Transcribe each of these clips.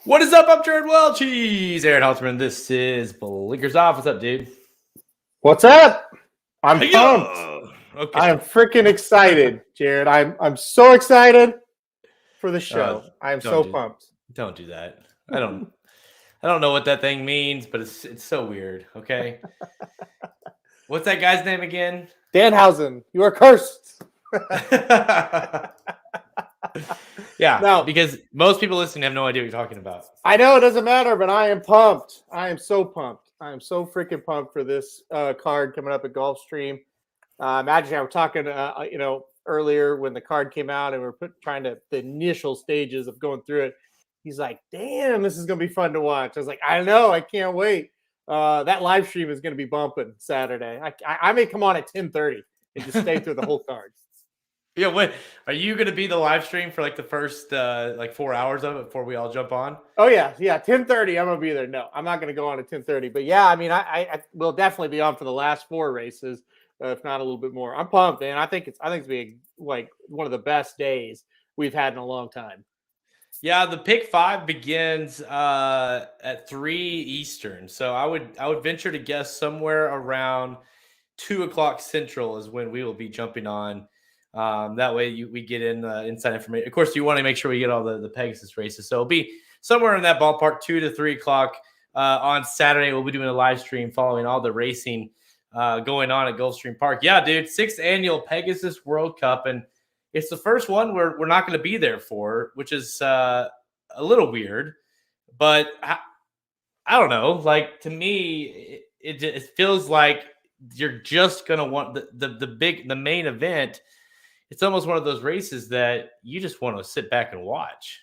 What is up? I'm Jared Welch's Aaron Halterman. This is Blinkers Off. What's up, dude? What's up? I'm pumped. Okay. I am freaking excited, Jared. I'm so excited for the show. I am so pumped. Don't do that. I don't know what that thing means, but it's so weird. Okay. What's that guy's name again? Danhausen, you are cursed. Yeah, Now, because most people listening have no idea what you're talking about. I know it doesn't matter, but I am pumped. I am so pumped. I am so freaking pumped for this card coming up at Gulfstream. Imagine I was talking, earlier when the card came out and we were trying to the initial stages of going through it. He's like, "Damn, this is gonna be fun to watch." I was like, "I know, I can't wait." That live stream is gonna be bumping Saturday. I may come on at 10:30 and just stay through the whole card. Yeah, what are you going to be the live stream for like the first 4 hours of it before we all jump on? Oh yeah, 10:30. I'm gonna be there. No, I'm not gonna go on at 10:30. But yeah, I mean, I will definitely be on for the last four races, if not a little bit more. I'm pumped, man. I think it's being like one of the best days we've had in a long time. Yeah, the pick five begins at 3 Eastern. So I would venture to guess somewhere around 2 o'clock Central is when we will be jumping on. That way we get in inside information. Of course, you want to make sure we get all the Pegasus races. So it'll be somewhere in that ballpark, 2 to 3 o'clock on Saturday. We'll be doing a live stream following all the racing going on at Gulfstream Park. Yeah, dude, 6th annual Pegasus World Cup, and it's the first one we're not going to be there for, which is a little weird. But I don't know. Like, to me, it feels like you're just going to want the main event. It's almost one of those races that you just want to sit back and watch.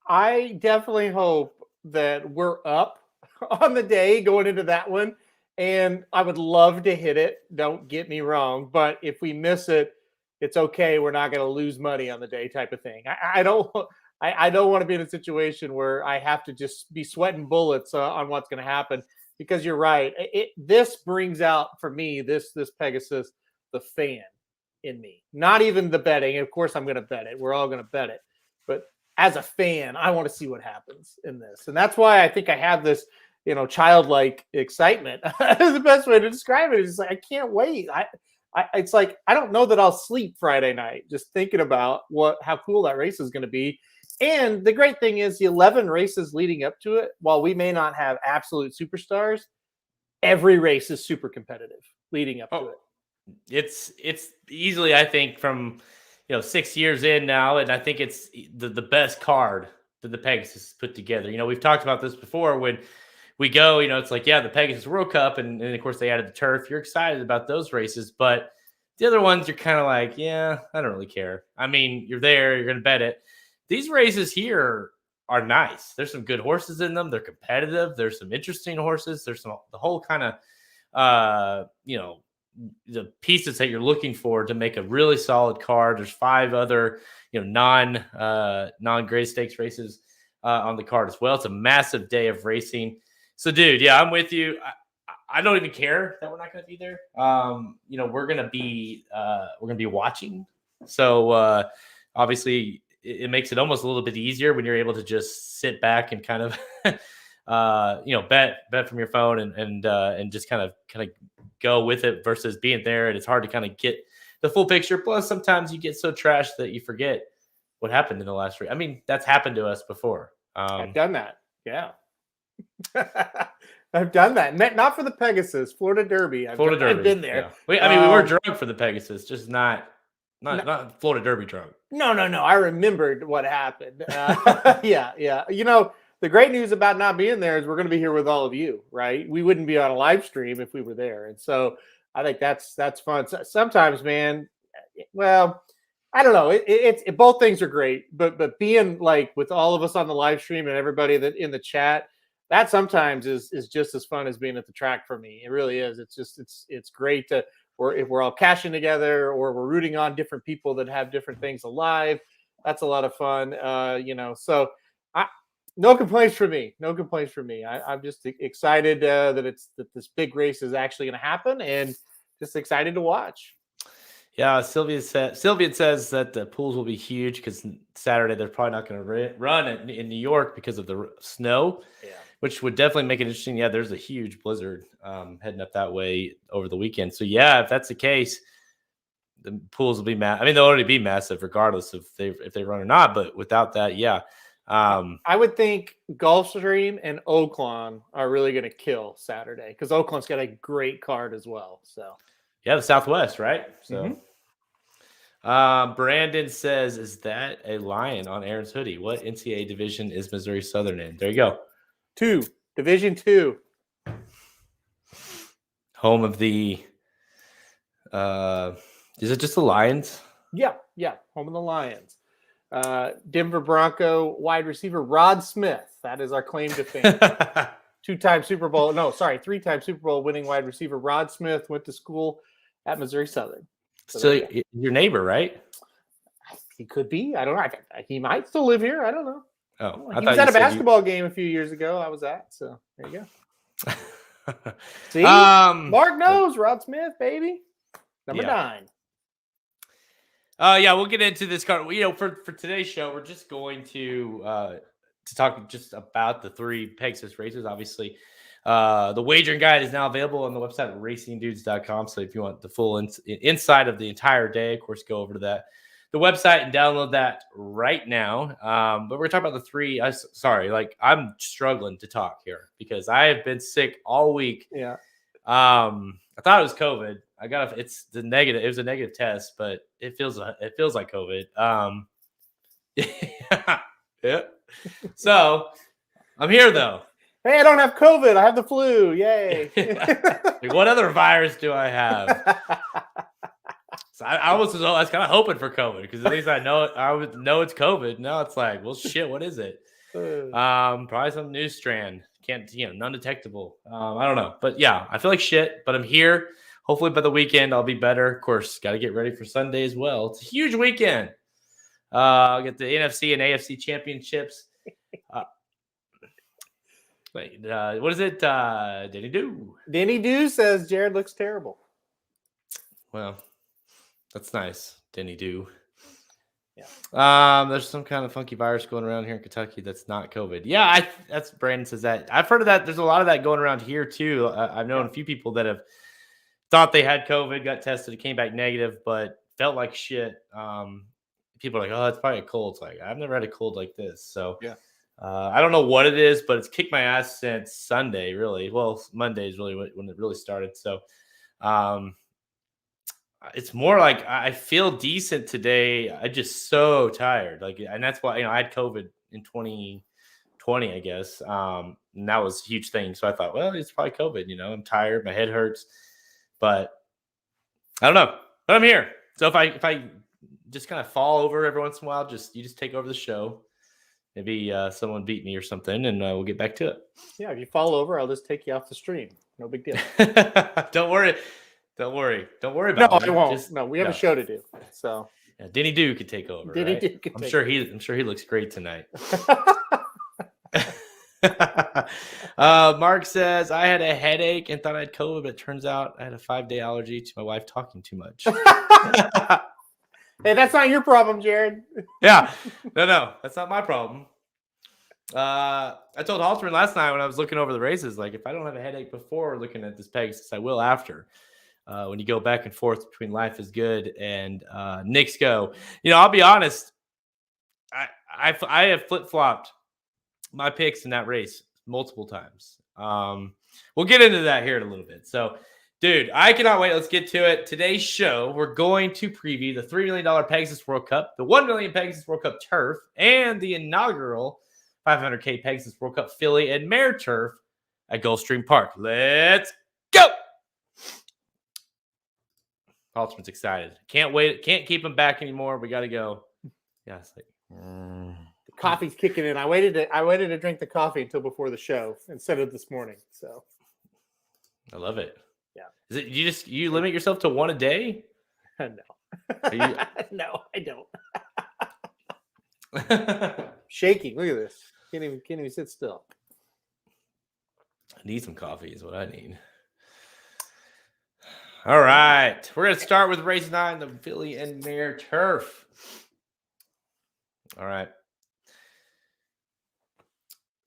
I definitely hope that we're up on the day going into that one. And I would love to hit it. Don't get me wrong. But if we miss it, it's okay. We're not going to lose money on the day type of thing. I don't. I don't want to be in a situation where I have to just be sweating bullets on what's going to happen, because you're right. This brings out for me this Pegasus, the fan in me. Not even the betting. Of course, I'm going to bet it. We're all going to bet it. But as a fan, I want to see what happens in this, and that's why I think I have this, childlike excitement. Is the best way to describe it. It's just like I can't wait. It's like I don't know that I'll sleep Friday night just thinking about how cool that race is going to be. And the great thing is the 11 races leading up to it, while we may not have absolute superstars, every race is super competitive leading up to it. It's easily, I think, from 6 years in now, and I think it's the best card that the Pegasus put together. We've talked about this before when we go, it's like, yeah, the Pegasus World Cup, and of course they added the turf. You're excited about those races, but the other ones you're kind of like, yeah, I don't really care. I mean, you're there, you're going to bet it. These races here are nice. There's some good horses in them. They're competitive. There's some interesting horses. There's the whole kind of, the pieces that you're looking for to make a really solid card. There's 5 other, non-grade stakes races on the card as well. It's a massive day of racing. So, dude, yeah, I'm with you. I don't even care that we're not going to be there. We're going to be watching. So obviously, it makes it almost a little bit easier when you're able to just sit back and kind of, bet from your phone and just kind of go with it versus being there. And it's hard to kind of get the full picture. Plus, sometimes you get so trashed that you forget what happened in the last race. I mean, that's happened to us before. I've done that. Yeah. I've done that. Not for the Pegasus, Florida Derby. I've been there. Yeah. We were drunk for the Pegasus, just not Florida Derby drunk. No. I remembered what happened. Yeah. The great news about not being there is we're going to be here with all of you, right? We wouldn't be on a live stream if we were there. And so I think that's fun. Sometimes, man, well, I don't know. It both things are great, but being like with all of us on the live stream and everybody that in the chat, that sometimes is just as fun as being at the track for me. It really is. It's great to, or if we're all cashing together or we're rooting on different people that have different things alive. That's a lot of fun. So no complaints for me. No complaints for me. I'm just excited that this big race is actually going to happen, and just excited to watch. Yeah, Sylvia says that the pools will be huge because Saturday they're probably not going to run in New York because of the snow. Yeah. Which would definitely make it interesting. Yeah, there's a huge blizzard heading up that way over the weekend. So yeah, if that's the case, the pools will be massive. I mean, they'll already be massive regardless if they run or not. But without that, yeah. I would think Gulfstream and Oaklawn are really going to kill Saturday because Oaklawn's got a great card as well. So yeah, the Southwest, right? So Brandon says, is that a lion on Aaron's hoodie? What NCAA division is Missouri Southern in? There you go. Division 2. Home of the is it just the Lions? Yeah, home of the Lions. Denver Bronco wide receiver Rod Smith. That is our claim to fame. 3-time Super Bowl winning wide receiver Rod Smith went to school at Missouri Southern. So your neighbor, right? He could be. I don't know. He might still live here. I don't know. Oh, he was at a basketball game a few years ago. I was at. So there you go. See, Mark knows Rod Smith, baby. Number 9. Yeah, we'll get into this card. For today's show, we're just going to talk just about the 3 Pegasus races. Obviously, the wagering guide is now available on the website at racingdudes.com. So if you want the full inside of the entire day, of course, go over to the website and download that right now. But we're talking about the 3. I'm struggling to talk here because I have been sick all week. Yeah. I thought it was COVID. It's the negative. It was a negative test, but it feels like COVID. Yeah. So I'm here though. Hey, I don't have COVID. I have the flu. Yay. Like, what other virus do I have? So I was kind of hoping for COVID because at least I would know it's COVID. Now it's like, well, shit, what is it? Probably some new strand. Can't, non-detectable. I don't know, but yeah, I feel like shit, but I'm here. Hopefully by the weekend I'll be better. Of course, got to get ready for Sunday as well. It's a huge weekend. I'll get the NFC and AFC championships. What is it? Denny Do. Denny Do says Jared looks terrible. Well, that's nice, Denny Do. Yeah. There's some kind of funky virus going around here in Kentucky that's not COVID. Yeah, that's Brandon says that. I've heard of that. There's a lot of that going around here too. I've known a few people that have thought they had COVID, got tested, it came back negative, but felt like shit. People are like, oh, it's probably a cold. It's like, I've never had a cold like this. So yeah. I don't know what it is, but it's kicked my ass since Sunday, really. Well, Monday is really when it really started. So it's more like I feel decent today. I'm just so tired. And that's why, I had COVID in 2020, I guess. And that was a huge thing. So I thought, well, it's probably COVID, I'm tired. My head hurts, but I don't know, but I'm here. So if I just kind of fall over every once in a while, you just take over the show. Maybe someone beat me or something, and we'll get back to it. Yeah, if you fall over, I'll just take you off the stream. No big deal. Don't worry about it. No, it. I won't. We have a show to do. So yeah, Denny Do could take over. I'm sure he looks great tonight. Mark says, I had a headache and thought I had COVID, but it turns out I had a 5-day allergy to my wife talking too much. Hey, that's not your problem, Jared. Yeah. No, that's not my problem. I told Halterman last night when I was looking over the races, like, if I don't have a headache before looking at this Pegasus, I will after. When you go back and forth between Life is Good and Knicks Go. I'll be honest, I have flip-flopped my picks in that race multiple times. We'll get into that here in a little bit. So, dude, I cannot wait. Let's get to it. Today's show, we're going to preview the $3 million Pegasus World Cup, the $1 million Pegasus World Cup Turf, and the inaugural $500K Pegasus World Cup Philly and Mare Turf at Gulfstream Park. Let's go! Halterman's excited. Can't wait. Can't keep him back anymore. We got to go. Yeah, it's like... The coffee's kicking in. I waited to drink the coffee until before the show instead of this morning. So I love it. Yeah. Is it you limit yourself to one a day? No. No, I don't. Shaking. Look at this. Can't even sit still. I need some coffee is what I need. All right. We're going to start with race 9, the Filly and Mare Turf. All right.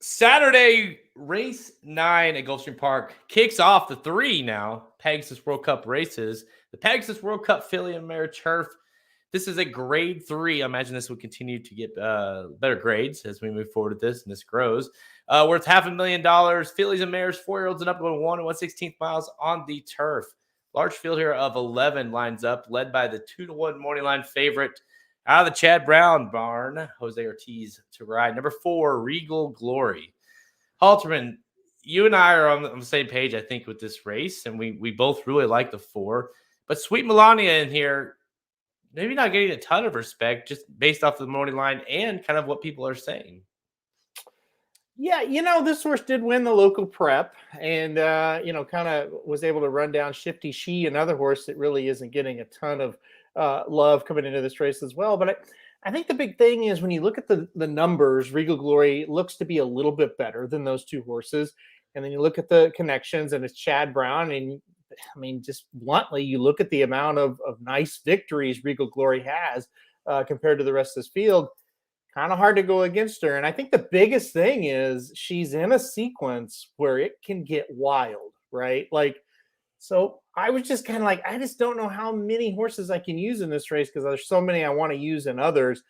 Saturday, race 9 at Gulfstream Park kicks off the 3 now Pegasus World Cup races. The Pegasus World Cup Filly and Mare Turf. This is a grade 3. I imagine this will continue to get better grades as we move forward with this and this grows. Worth $500,000. Fillies and mares, 4-year-olds and up, going 1 1/16 miles on the turf. Large field here of 11 lines up, led by the 2-1 morning line favorite out of the Chad Brown barn, Jose Ortiz to ride. Number 4, Regal Glory. Halterman, you and I are on the same page, I think, with this race, and we both really like the 4. But Sweet Melania in here, maybe not getting a ton of respect just based off the morning line and kind of what people are saying. Yeah, this horse did win the local prep and, kind of was able to run down Shifty She, another horse that really isn't getting a ton of love coming into this race as well. But I think the big thing is when you look at the numbers, Regal Glory looks to be a little bit better than those two horses. And then you look at the connections and it's Chad Brown. And I mean, just bluntly, you look at the amount of nice victories Regal Glory has compared to the rest of this field. Kind of hard to go against her. And I think the biggest thing is she's in a sequence where it can get wild, right? Like, so I was just kind of like, I just don't know how many horses I can use in this race because there's so many I want to use in others.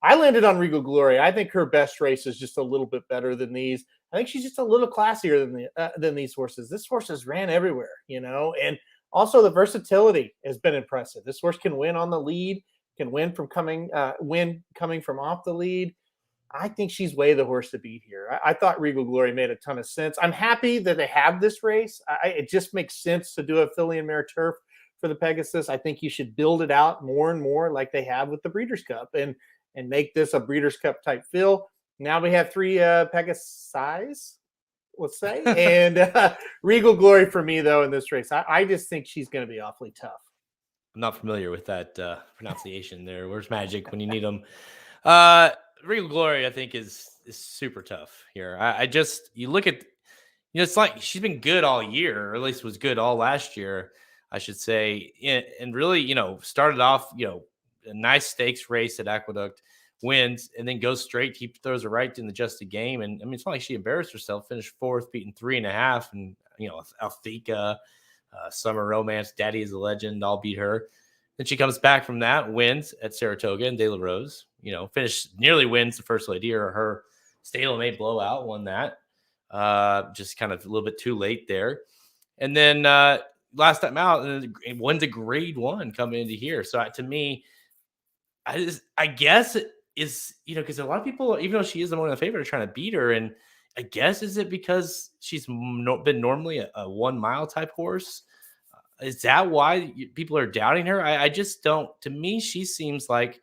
I landed on Regal Glory. I think her best race is just a little bit better than these. I think she's just a little classier than these horses. This horse has ran everywhere, and also the versatility has been impressive. This horse can win on the lead, can win coming from off the lead. I think she's way the horse to beat here. I thought Regal Glory made a ton of sense. I'm happy that they have this race. It just makes sense to do a Filly and Mare Turf for the Pegasus. I think you should build it out more and more like they have with the Breeders' Cup and make this a Breeders' Cup type fill. Now we have 3 Pegasus, let's say, and Regal Glory for me, though, in this race. I just think she's going to be awfully tough. I'm not familiar with that pronunciation there. Where's magic when you need them? Regal Glory, I think, is super tough here. I just, you look at, it's like she's been good all year, or at least was good all last year, I should say. And really, started off, a nice stakes race at Aqueduct, wins, and then goes straight. He throws her right in the just a game. And I mean, it's not like she embarrassed herself, finished 4th, beating 3.5. And, Althika, Summer Romance, Daddy is a Legend, all beat her. Then she comes back from that, wins at Saratoga and De La Rose, finished, nearly wins the First Lady, or her stablemate blowout, won that. Just kind of a little bit too late there. And then last time out, and wins a grade 1 coming into here. So to me, I guess it is, because a lot of people, even though she is the one of the favorite, are trying to beat her. And I guess, is it because she's been normally a 1 mile type horse? Is that why people are doubting her? I just don't. To me, she seems like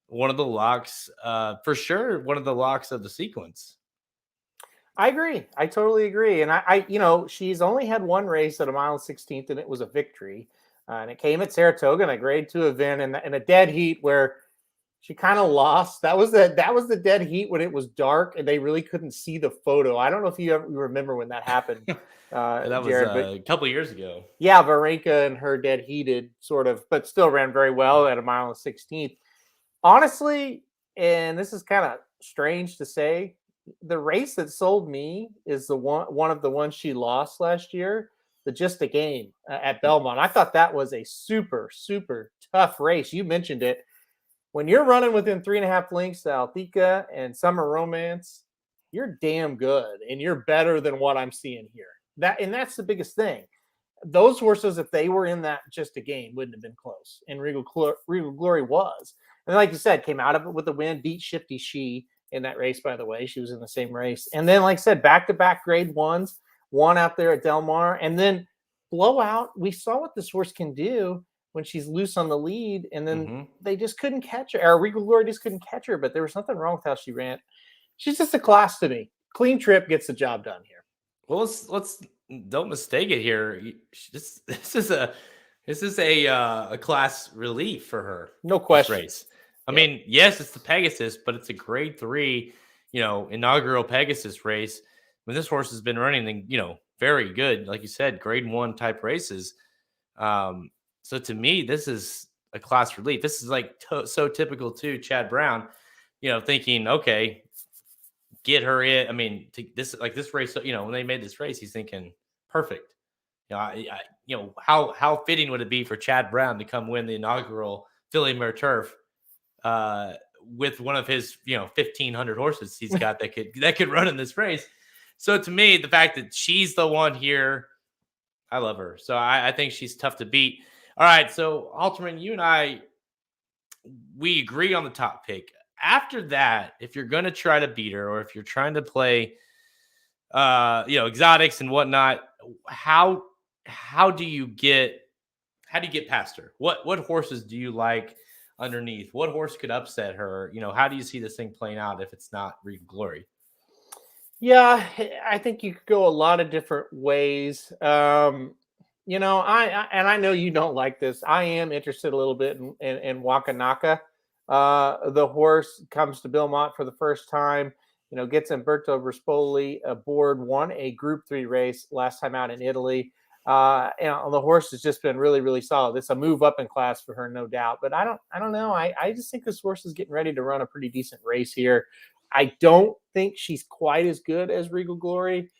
one of the locks, for sure, one of the locks of the sequence. I agree. I totally agree. And I she's only had 1 race at 1 1/16, and it was a victory. And it came at Saratoga in a grade 2 event in a dead heat where she kind of lost. That was the dead heat when it was dark and they really couldn't see the photo. I don't know if you remember when that happened. That was Jared, a couple of years ago. Yeah, Varenka and her dead heated sort of, but still ran very well at 1 1/16. Honestly, and this is kind of strange to say, the race that sold me is the one of the ones she lost last year, the Just a Game at Belmont. I thought that was a super, super tough race. You mentioned it. When you're running within 3.5 lengths to Althika and Summer Romance, you're damn good, and you're better than what I'm seeing here. That's the biggest thing. Those horses, if they were in that Just a Game, wouldn't have been close. And Regal Glory was. And like you said, came out of it with a win, beat Shifty She in that race, by the way. She was in the same race. And then, like I said, back-to-back grade 1s, one out there at Del Mar, and then blowout. We saw what this horse can do when she's loose on the lead, and then they just couldn't catch her. Or Regal Glory just couldn't catch her, but there was nothing wrong with how she ran. She's just a class to me. Clean trip gets the job done here. Well, let's don't mistake it here. This is a class relief for her. No question. Race. I mean, yes, it's the Pegasus, but it's a grade 3, inaugural Pegasus race. When this horse has been running, very good, like you said, grade 1 type races. So to me, this is a class relief. This is like so typical to Chad Brown, thinking, okay, get her in. I mean, this race, when they made this race, he's thinking, perfect. How fitting would it be for Chad Brown to come win the inaugural Philly Mare Turf with one of his 1,500 horses he's got that could run in this race. So to me, the fact that she's the one here, I love her. So I think she's tough to beat. All right, so Alterman, you and I, we agree on the top pick. After that, if you're going to try to beat her, or if you're trying to play, exotics and whatnot, how do you get past her? What horses do you like underneath? What horse could upset her? How do you see this thing playing out if it's not Regal Glory? Yeah, I think you could go a lot of different ways. I know you don't like this. I am interested a little bit in Wakanaka. The horse comes to Belmont for the first time. Gets Umberto Rispoli aboard, won a Group 3 race last time out in Italy. The horse has just been really, really solid. It's a move up in class for her, no doubt. But I don't know. I just think this horse is getting ready to run a pretty decent race here. I don't think she's quite as good as Regal Glory,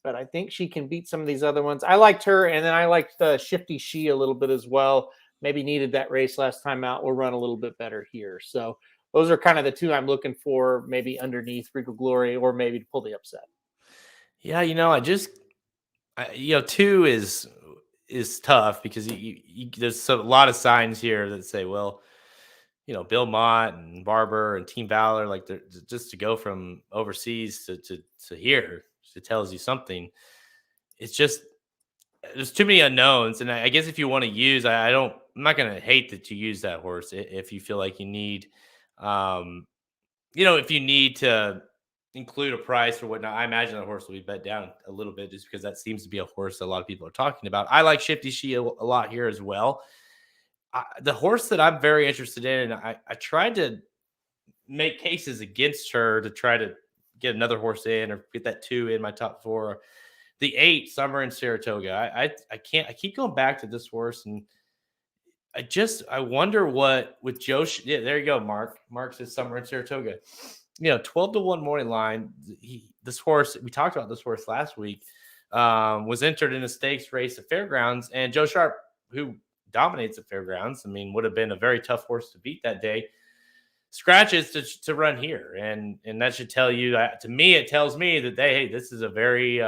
but I think she can beat some of these other ones. I liked her, and then I liked Shifty She a little bit as well. Maybe needed that race last time out. Will run a little bit better here. So those are kind of the two I'm looking for, maybe underneath Regal Glory, or maybe to pull the upset. Yeah, two is tough because there's a lot of signs here that say, well, Bill Mott and Barber and Team Valor, like they're just to go from overseas to here, it tells you something. It's just there's too many unknowns, and I guess if you want to use, I'm not going to hate that you use that horse if you feel like you need, if you need to include a price or whatnot. I imagine that horse will be bet down a little bit just because that seems to be a horse that a lot of people are talking about. I like Shifty She a lot here as well. The horse that I'm very interested in, and I tried to make cases against her to try to get another horse in or get that 2 in my top 4. The 8, Summer in Saratoga. I keep going back to this horse, and I wonder what with Joe. Yeah, there you go, Mark. Mark says Summer in Saratoga. 12-1 morning line. This horse, we talked about this horse last week, was entered in a stakes race at Fairgrounds, and Joe Sharp, who dominates at Fairgrounds, would have been a very tough horse to beat that day, scratches to run here, and that should tell you to me, it tells me that this is a very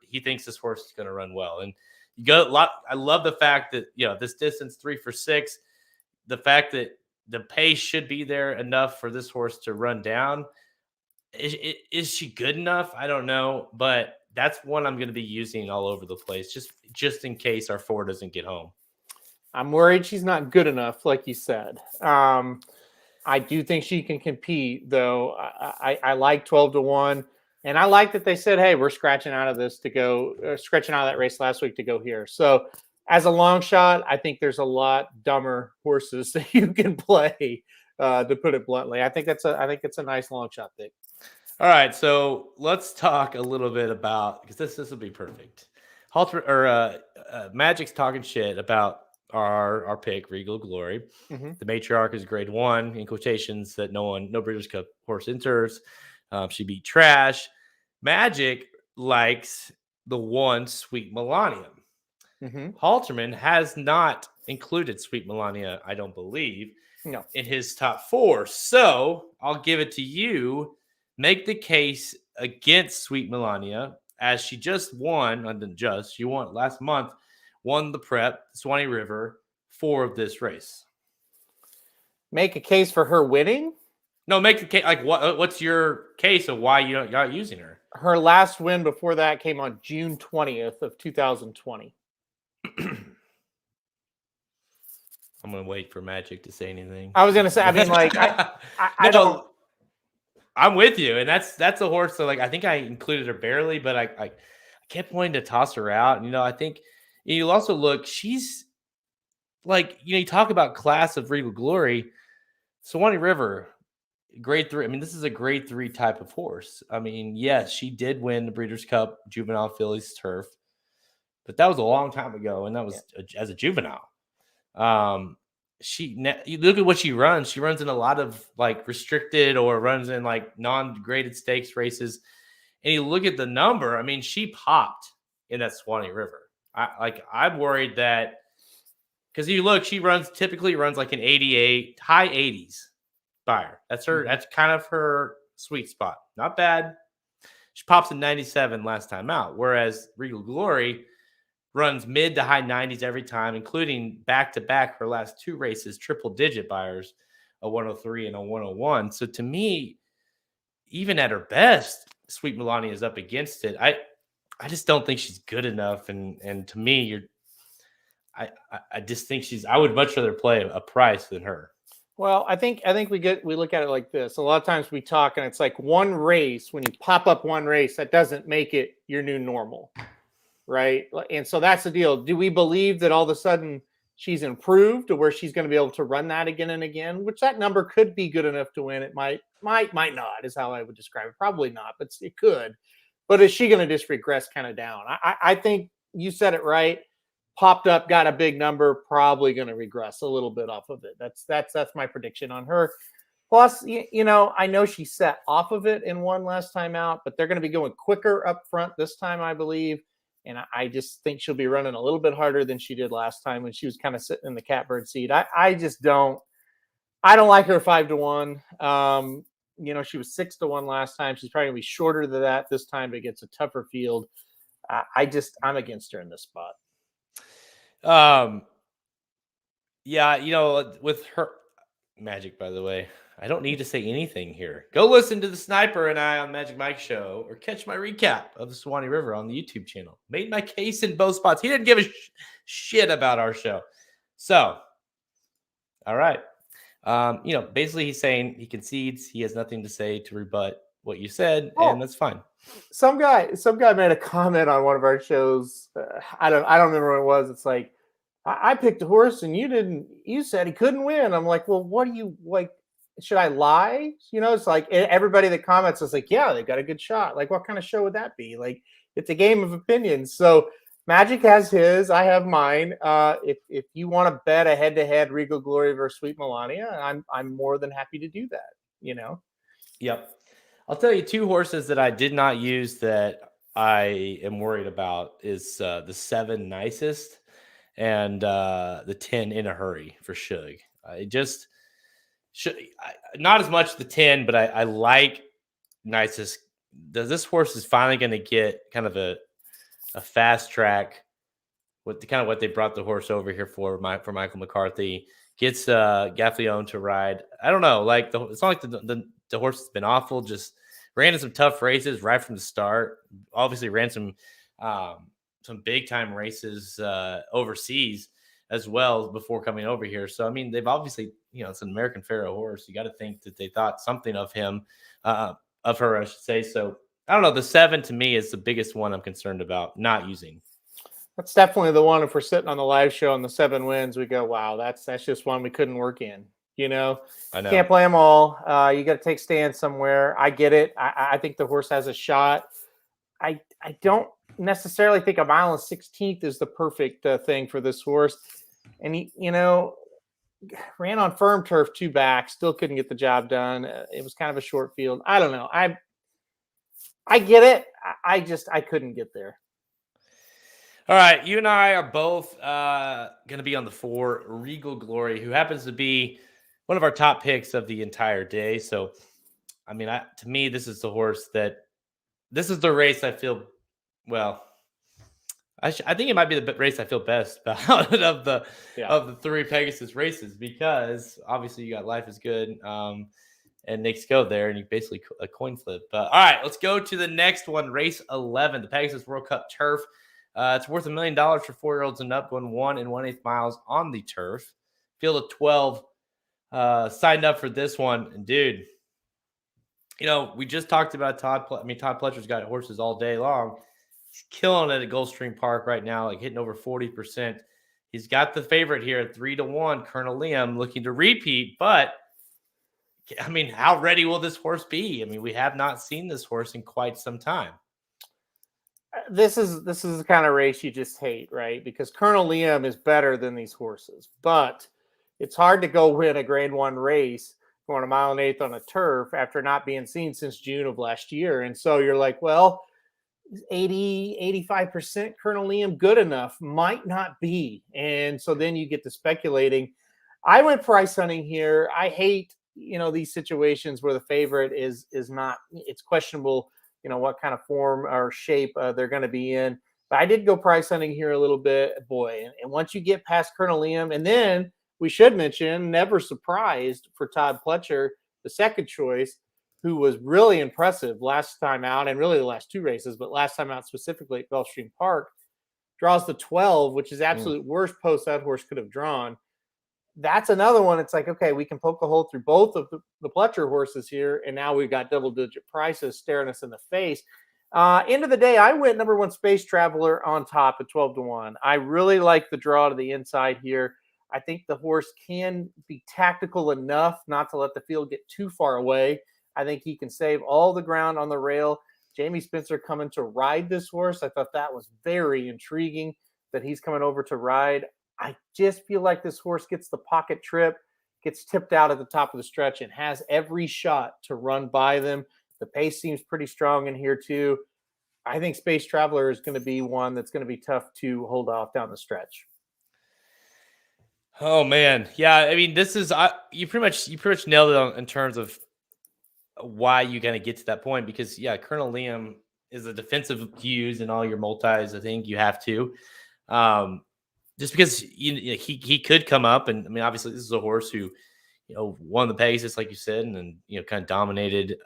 he thinks this horse is going to run well. And you go a lot. I love the fact that this distance 3 for 6, the fact that the pace should be there enough for this horse to run down. Is she good enough? I don't know, but that's one I'm going to be using all over the place, just in case our 4 doesn't get home. I'm worried she's not good enough, like you said. I do think she can compete, though. I like 12-1, and I like that they said, "Hey, we're scratching out of this to go, scratching out of that race last week to go here." So, as a long shot, I think there's a lot dumber horses that you can play. To put it bluntly, I think it's a nice long shot pick. All right, so let's talk a little bit about, because this will be perfect. Magic's talking shit about our pick, Regal Glory. Mm-hmm. The matriarch is grade 1 in quotations that no Breeders' Cup horse enters. She beat trash. Magic likes the 1 Sweet Melania. Mm-hmm. Halterman has not included Sweet Melania, I don't believe, no, in his top 4. So I'll give it to you. Make the case against Sweet Melania, as she just won, she won last month, won the prep, Swanee River, 4 of this race. Make a case for her winning? No, make the case. Like, what's your case of why you're not using her? Her last win before that came on June 20th of 2020. I'm going to wait for Magic to say anything. I was going to say, I don't. I'm with you. And that's a horse that, I think I included her barely, but I kept wanting to toss her out. And, I think you also look, she's you talk about class of Regal Glory, Swanee River, grade 3. This is a grade 3 type of horse. Yes, she did win the Breeders' Cup Juvenile Fillies Turf. but that was a long time ago, and that was as a juvenile. You look at what she runs. She runs in a lot of like restricted or runs in like non-graded stakes races. And you look at the number. I mean, she popped in that Swanee River. I'm worried that because you look, she typically runs like an 88, high 80s buyer. That's her. That's kind of her sweet spot. Not bad. She pops in 97 last time out, whereas Regal Glory runs mid to high 90s every time, including back-to-back her last 2 races, triple-digit buyers, a 103 and a 101. So to me, even at her best, Sweet Melania is up against it. I just don't think she's good enough. And to me, I just think I would much rather play a price than her. Well, I think we look at it like this. A lot of times we talk and it's like one race, when you pop up one race, that doesn't make it your new normal. Right. And so that's the deal. Do we believe that all of a sudden she's improved to where she's going to be able to run that again and again, which that number could be good enough to win? It might not, is how I would describe it. Probably not, but it could. But is she going to just regress kind of down? I think you said it right. Popped up, got a big number, probably going to regress a little bit off of it. That's my prediction on her. Plus, I know she set off of it in one last time out, but they're going to be going quicker up front this time, I believe. And I just think she'll be running a little bit harder than she did last time when she was kind of sitting in the catbird seat. I don't like her 5-1. She was 6-1 last time. She's probably gonna be shorter than that this time, but against a tougher field. I'm against her in this spot. Yeah, with her Magic, by the way, I don't need to say anything here. Go listen to the Sniper and I on Magic Mike show, or catch my recap of the Swanee River on the YouTube channel. Made my case in both spots. He didn't give a shit about our show. So, all right. Basically he's saying he concedes. He has nothing to say to rebut what you said, and that's fine. Some guy made a comment on one of our shows. I don't remember what it was. It's like, I picked a horse and you said he couldn't win. I'm like, well, what do you like? Should I lie? It's like everybody that comments is like, yeah, they've got a good shot. Like, what kind of show would that be? Like, it's a game of opinions. So Magic has his, I have mine. If you want to bet a head-to-head Regal Glory versus Sweet Melania, I'm more than happy to do that. Yep. I'll tell you 2 horses that I did not use that I am worried about is the 7 Nicest and the 10 In a Hurry for Shug. Not as much the 10, but I like Nicest. This horse is finally going to get kind of a fast track with what they brought the horse over here for Michael McCarthy. Gets Gaffleon to ride. I don't know, like it's not like the horse has been awful. Just ran in some tough races right from the start. Obviously ran some big time races overseas as well before coming over here. So I mean, they've obviously, it's an American Pharaoh horse. You got to think that they thought something of him, of her, I should say. So I don't know. The 7 to me is the biggest one I'm concerned about not using. That's definitely the one. If we're sitting on the live show and the 7 wins, we go, wow, that's just one we couldn't work in. I know. Can't play them all. You got to take stands somewhere. I get it. I think the horse has a shot. I don't necessarily think a mile and 16th is the perfect thing for this horse. And he, ran on firm turf 2 back, still couldn't get the job done. It was kind of a short field. I don't know. I get it. I couldn't get there. All right, you and I are both going to be on the 4 Regal Glory, who happens to be one of our top picks of the entire day. So, I mean, to me, this is the horse this is the race I feel, well, I think it might be the race I feel best about of the 3 Pegasus races, because obviously you got Life is Good and Nick's Go there, and you basically a coin flip. All right, let's go to the next one, race 11, the Pegasus World Cup Turf. It's worth $1 million for 4-year-olds and up, going 1 1/8 miles on the turf. Field of 12 signed up for this one. And dude, we just talked about Todd Pletcher's got horses all day long. He's killing it at Gulfstream Park right now, like hitting over 40%. He's got the favorite here at 3-1, Colonel Liam, looking to repeat. But I mean, how ready will this horse be? I mean, we have not seen this horse in quite some time. this is the kind of race you just hate, right? Because Colonel Liam is better than these horses, but it's hard to go win a Grade One race going a mile and eighth on a turf after not being seen since June of last year. And so you're like, well, 85% Colonel Liam good enough? Might not be. And so then you get to speculating. I went price hunting here. I hate, these situations where the favorite is not, it's questionable, what kind of form or shape they're going to be in. But I did go price hunting here a little bit, boy. And once you get past Colonel Liam, and then we should mention, never surprised for Todd Pletcher, the second choice, who was really impressive last time out, and really the last two races, but last time out specifically at Gulfstream Park, draws the 12, which is absolute worst post that horse could have drawn. That's another one. It's like, okay, we can poke a hole through both of the Pletcher horses here, and now we've got double-digit prices staring us in the face. End of the day, I went number one Space Traveler on top at 12-1. I really like the draw to the inside here. I think the horse can be tactical enough not to let the field get too far away. I think he can save all the ground on the rail. Jamie Spencer coming to ride this horse. I thought that was very intriguing that he's coming over to ride. I just feel like this horse gets the pocket trip, gets tipped out at the top of the stretch, and has every shot to run by them. The pace seems pretty strong in here too. I think Space Traveler is going to be one that's going to be tough to hold off down the stretch. Oh man, yeah. I mean, this is you pretty much nailed it in terms of why you kind of get to that point, because Colonel Liam is a defensive use in all your multis. I think you have to, just because he could come up, and I mean, obviously this is a horse who won the Pegasus, like you said, and then kind of dominated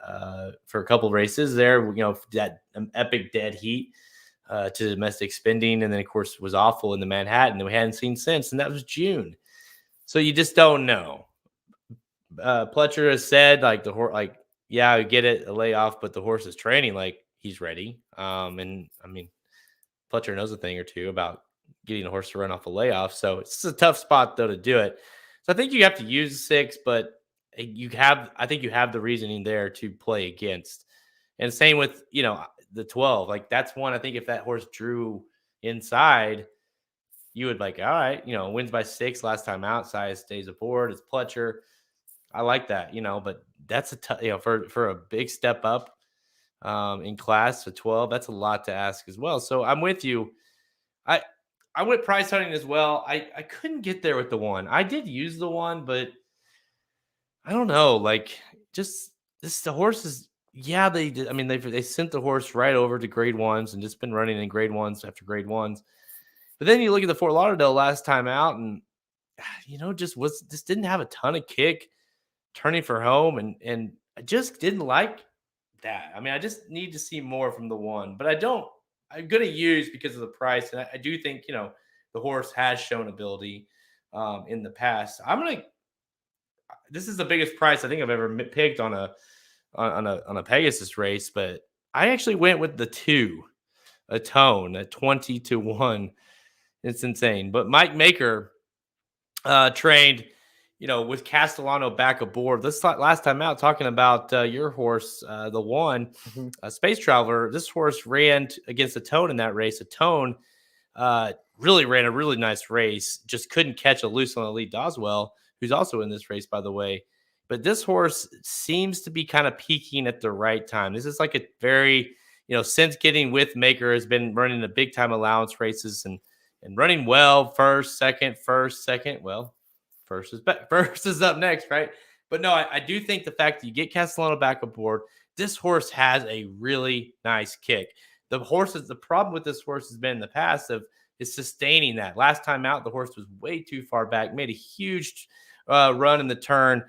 for a couple of races there. That epic dead heat to domestic spending, and then of course was awful in the Manhattan that we hadn't seen since, and that was June. So you just don't know. Pletcher has said like the horse, like I get it, a layoff, but the horse is training like he's ready. And I mean, Pletcher knows a thing or two about getting a horse to run off a layoff, so it's a tough spot though to do it. So I think you have to use 6, but I think you have the reasoning there to play against. And same with the 12. Like that's one. I think if that horse drew inside, you would like, all right, wins by 6 last time outside, stays aboard. It's Pletcher. I like that, but that's for a big step up in class to 12. That's a lot to ask as well. So I'm with you. I went price hunting as well. I couldn't get there with the 1. I did use the 1, but I don't know. Like just the horses. Yeah, they did. I mean, they sent the horse right over to Grade 1s and just been running in Grade 1s after Grade 1s. But then you look at the Fort Lauderdale last time out, and just didn't have a ton of kick turning for home, and I just didn't like that. I mean, I just need to see more from the 1, but I'm going to use because of the price. And I do think, the horse has shown ability in the past. This is the biggest price I think I've ever picked on a Pegasus race, but I actually went with the 2, a Tone at 20-1. It's insane. But Mike Maker trained, with Castellano back aboard. This last time out, talking about your horse, the 1, Space Traveler. This horse ran against a Tone in that race. A Tone really ran a really nice race, just couldn't catch a loose on the lead Doswell, who's also in this race, by the way. But this horse seems to be kind of peaking at the right time. This is like a very, since getting with Maker, has been running the big time allowance races and running well, first, second. Well, first is up next, right? But no, I do think the fact that you get Castellano back aboard, this horse has a really nice kick. The problem with this horse has been in the past is sustaining that. Last time out, the horse was way too far back, made a huge run in the turn,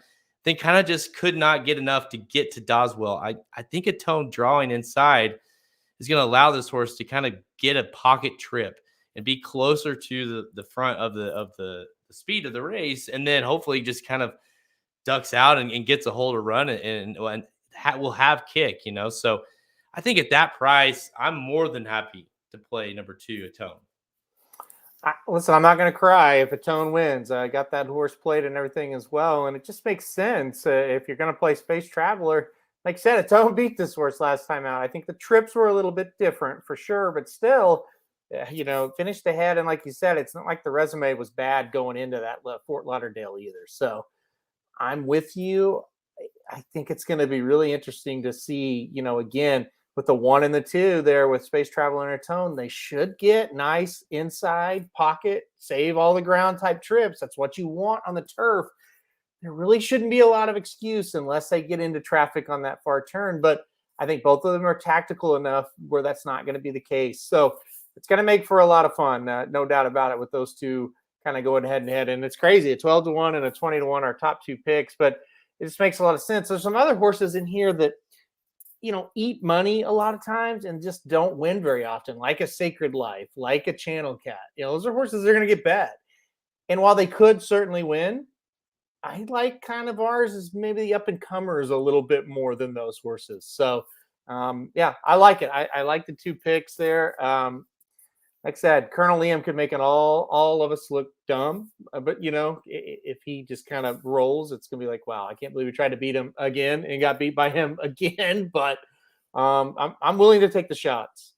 then kind of just could not get enough to get to Doswell. I think a Tone drawing inside is going to allow this horse to kind of get a pocket trip and be closer to the front of the speed of the race, and then hopefully just kind of ducks out and gets a hold of run and will have kick, So I think at that price, I'm more than happy to play number 2, a Tone. Listen, I'm not going to cry if a Tone wins. I got that horse played and everything as well, and it just makes sense. If you're going to play Space Traveler, like I said, Atone beat this horse last time out. I think the trips were a little bit different for sure, but still, finished ahead. And like you said, it's not like the resume was bad going into that Fort Lauderdale either. So I'm with you. I think it's going to be really interesting to see, again, with the 1 and the 2 there with Space Traveler and Atone, they should get nice inside pocket, save all the ground type trips. That's what you want on the turf. There really shouldn't be a lot of excuse unless they get into traffic on that far turn. But I think both of them are tactical enough where that's not going to be the case. So it's going to make for a lot of fun, no doubt about it, with those two kind of going head and head. And it's crazy. A 12-1 and a 20-1 are top 2 picks, but it just makes a lot of sense. There's some other horses in here that, eat money a lot of times and just don't win very often, like a Sacred Life, like a Channel Cat. Those are horses that are going to get bet. And while they could certainly win, I like kind of ours as maybe the up and comers a little bit more than those horses. So, yeah, I like it. I like the 2 picks there. Like I said, Colonel Liam could make all of us look dumb, but if he just kind of rolls, it's gonna be like, wow, I can't believe we tried to beat him again and got beat by him again. But I'm willing to take the shots.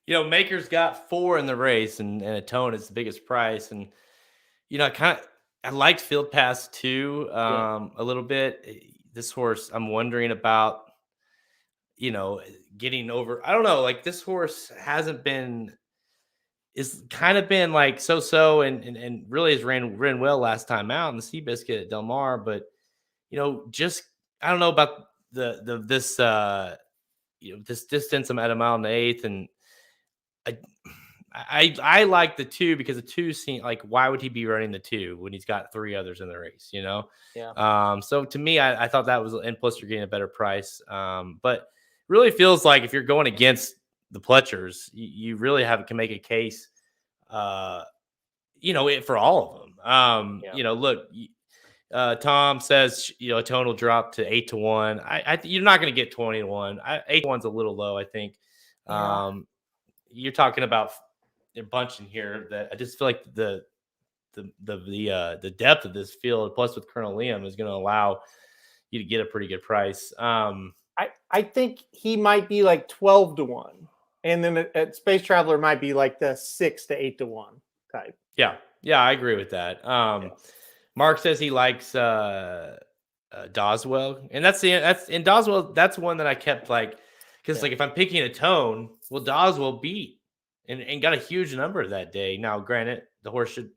Maker's got 4 in the race, and Atone is the biggest price. And I liked Field Pass too, Yeah, a little bit. This horse, I'm wondering about, getting over. I don't know. Like this horse hasn't been, is kind of been like so, and really has ran well last time out in the Seabiscuit at Del Mar. But just I don't know about this this distance. I'm at a mile and 1/8, and I I like the 2 because the 2 seem like, why would he be running the 2 when he's got 3 others in the race, yeah. So to me, I thought that was, and plus you're getting a better price. But it really feels like if you're going against the Pletchers, you really can make a case, uh, for all of them. Yeah. Look, Tom says, Tone will drop to 8-1. You're not going to get 20-1. 8-1's a little low, I think. Yeah. You're talking about a bunch in here that I just feel like the depth of this field, plus with Colonel Liam, is going to allow you to get a pretty good price. I think he might be like 12-1, and then at Space Traveler might be like the 6 to 8-1 type. Yeah, I agree with that. Yeah. Mark says he likes Doswell, and that's in Doswell. That's one that I kept like, because Yeah. like if I'm picking a tone, well, Doswell beat and got a huge number that day. Now, granted, the horse should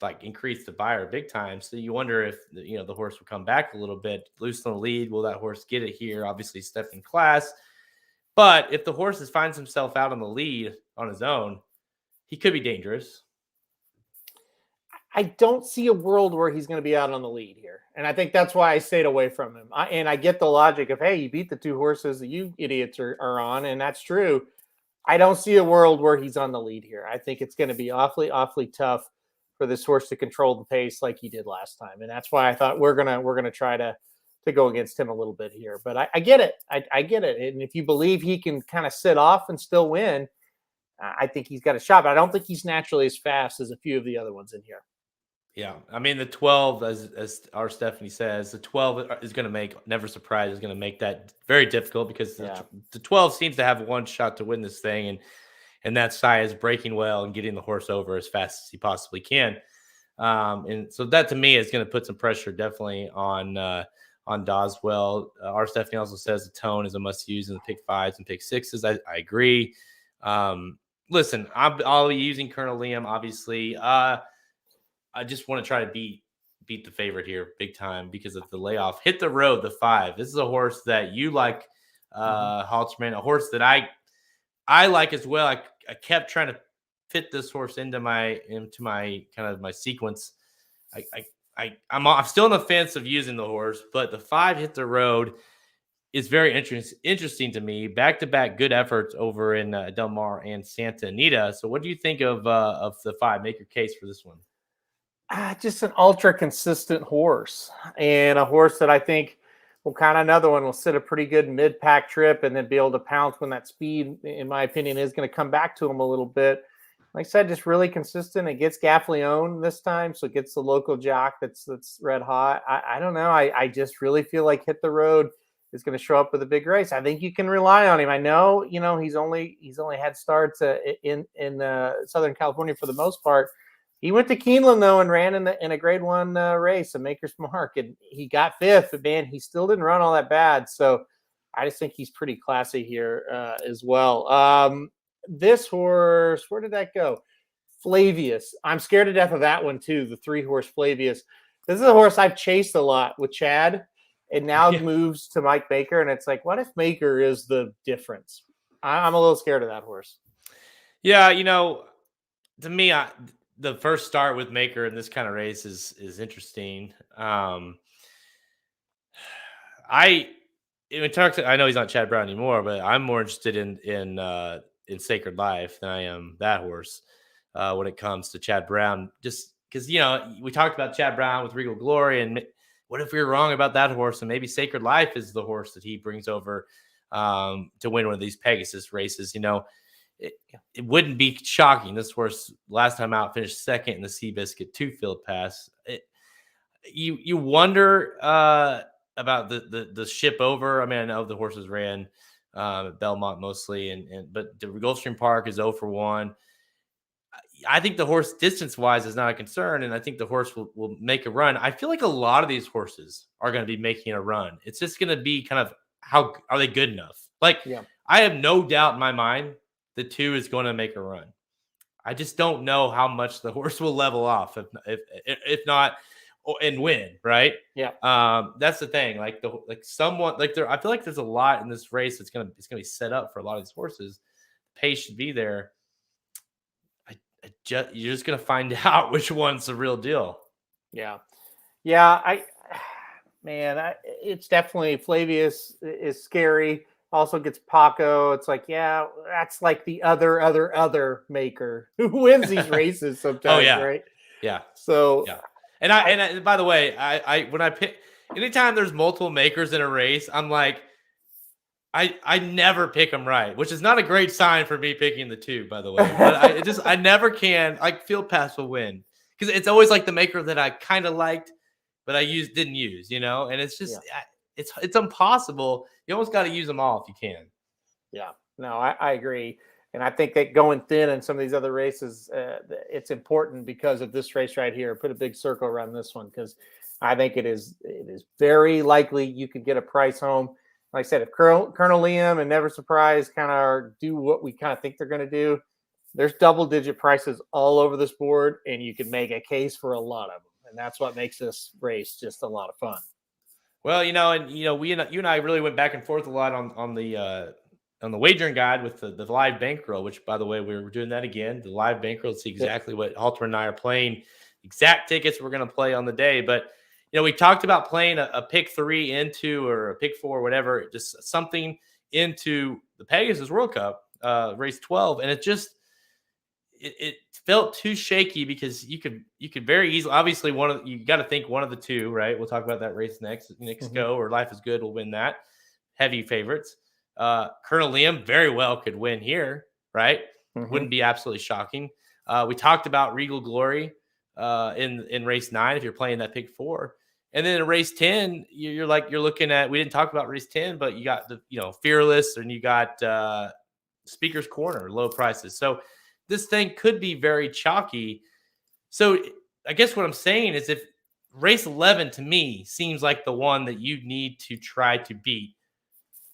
like increase the buyer big time, so you wonder if the horse will come back a little bit, loosen the lead. Will that horse get it here? Obviously, step in class, but if the horse finds himself out on the lead on his own, he could be dangerous. I don't see a world where he's going to be out on the lead here. And I think that's why I stayed away from him. And I get the logic of, hey, you beat the 2 horses that you idiots are on. And that's true. I don't see a world where he's on the lead here. I think it's going to be awfully, awfully tough for this horse to control the pace like he did last time. And that's why I thought we're gonna try to go against him a little bit here. But I get it. I get it. And if you believe he can kind of sit off and still win, I think he's got a shot. But I don't think he's naturally as fast as a few of the other ones in here. Yeah, I mean the 12, as our Stephanie says, the 12 is going to make, never surprise, is going to make that very difficult, because the 12 seems to have one shot to win this thing, and that Sai is breaking well and getting the horse over as fast as he possibly can. And so that to me is going to put some pressure definitely on Doswell. Our Stephanie also says the Tone is a must use in the pick 5s and pick 6s. I agree. Listen, I'll be using Colonel Liam, obviously. I just want to try to beat the favorite here big time because of the layoff. Hit the Road, the 5. This is a horse that you like, Halterman, a horse that I like as well. I kept trying to fit this horse into my kind of my sequence. I'm still on the fence of using the horse, but the 5, Hit the Road, is very interesting to me. Back-to-back good efforts over in Del Mar and Santa Anita. So what do you think of the 5? Make your case for this one. Just an ultra consistent horse, and a horse that I think will kind of another one will sit a pretty good mid-pack trip and then be able to pounce when that speed, in my opinion, is going to come back to him a little bit. Like I said, just really consistent. It gets Gaffleone this time, so it gets the local jock that's red hot. I don't know. I just really feel like Hit the Road is going to show up with a big race. I think you can rely on him. I know, he's only had starts in Southern California for the most part. He went to Keeneland though and ran in a Grade 1 race, a Maker's Mark, and he got 5th. But man, he still didn't run all that bad. So I just think he's pretty classy here as well. This horse, where did that go? Flavius. I'm scared to death of that one too. The 3-horse Flavius. This is a horse I've chased a lot with Chad, and now moves to Mike Baker. And it's like, what if Baker is the difference? I'm a little scared of that horse. Yeah, to me, the first start with Maker in this kind of race is interesting. I know he's not Chad Brown anymore, but I'm more interested in Sacred Life than I am that horse when it comes to Chad Brown. Just because we talked about Chad Brown with Regal Glory, and what if we were wrong about that horse? And maybe Sacred Life is the horse that he brings over to win one of these Pegasus races. It wouldn't be shocking. This horse last time out finished second in the Seabiscuit 2 Field Pass. You wonder about the ship over. I mean, I know the horses ran at Belmont mostly, but the Gulfstream Park is 0 for 1. I think the horse distance wise is not a concern, and I think the horse will make a run. I feel like a lot of these horses are going to be making a run. It's just going to be kind of how are they good enough? I have no doubt in my mind the 2 is going to make a run. I just don't know how much the horse will level off if not and win, right? Yeah. That's the thing. I feel like there's a lot in this race it's gonna be set up for a lot of these horses. Pace should be there. You're just gonna find out which one's the real deal. Yeah. It's definitely Flavius is scary. Also gets Paco. It's like, yeah, that's like the other Maker who wins these races sometimes, right? Yeah. So yeah. And by the way, when I pick, anytime there's multiple Makers in a race, I'm like, I never pick them right, which is not a great sign for me picking the 2, by the way. But I never can. Field Pass will win because it's always like the Maker that I kind of liked, but I didn't use, and it's just it's impossible. You almost got to use them all if you can. Yeah, no, I agree. And I think that going thin in some of these other races, it's important because of this race right here. Put a big circle around this one because I think it is very likely you could get a price home. Like I said, if Colonel Liam and Never Surprise kind of do what we kind of think they're going to do, there's double-digit prices all over this board, and you can make a case for a lot of them. And that's what makes this race just a lot of fun. Well, you and I really went back and forth a lot on the wagering guide with the live bankroll, which, by the way, we were doing that again. The live bankroll to see exactly what Halter and I are playing, exact tickets we're going to play on the day. But we talked about playing a pick 3 into or a pick 4, whatever, just something into the Pegasus World Cup race 12, and it felt too shaky because you could very easily, obviously you got to think one of the 2, right? We'll talk about that race next go, or Life is Good will win that. Heavy favorites. Colonel Liam very well could win here, right? Wouldn't be absolutely shocking. We talked about Regal Glory in race 9 if you're playing that pick 4. And then in race 10, you're looking at, we didn't talk about race 10, but you got the Fearless, and you got Speaker's Corner, low prices. So this thing could be very chalky. So I guess what I'm saying is, if race 11 to me seems like the one that you need to try to beat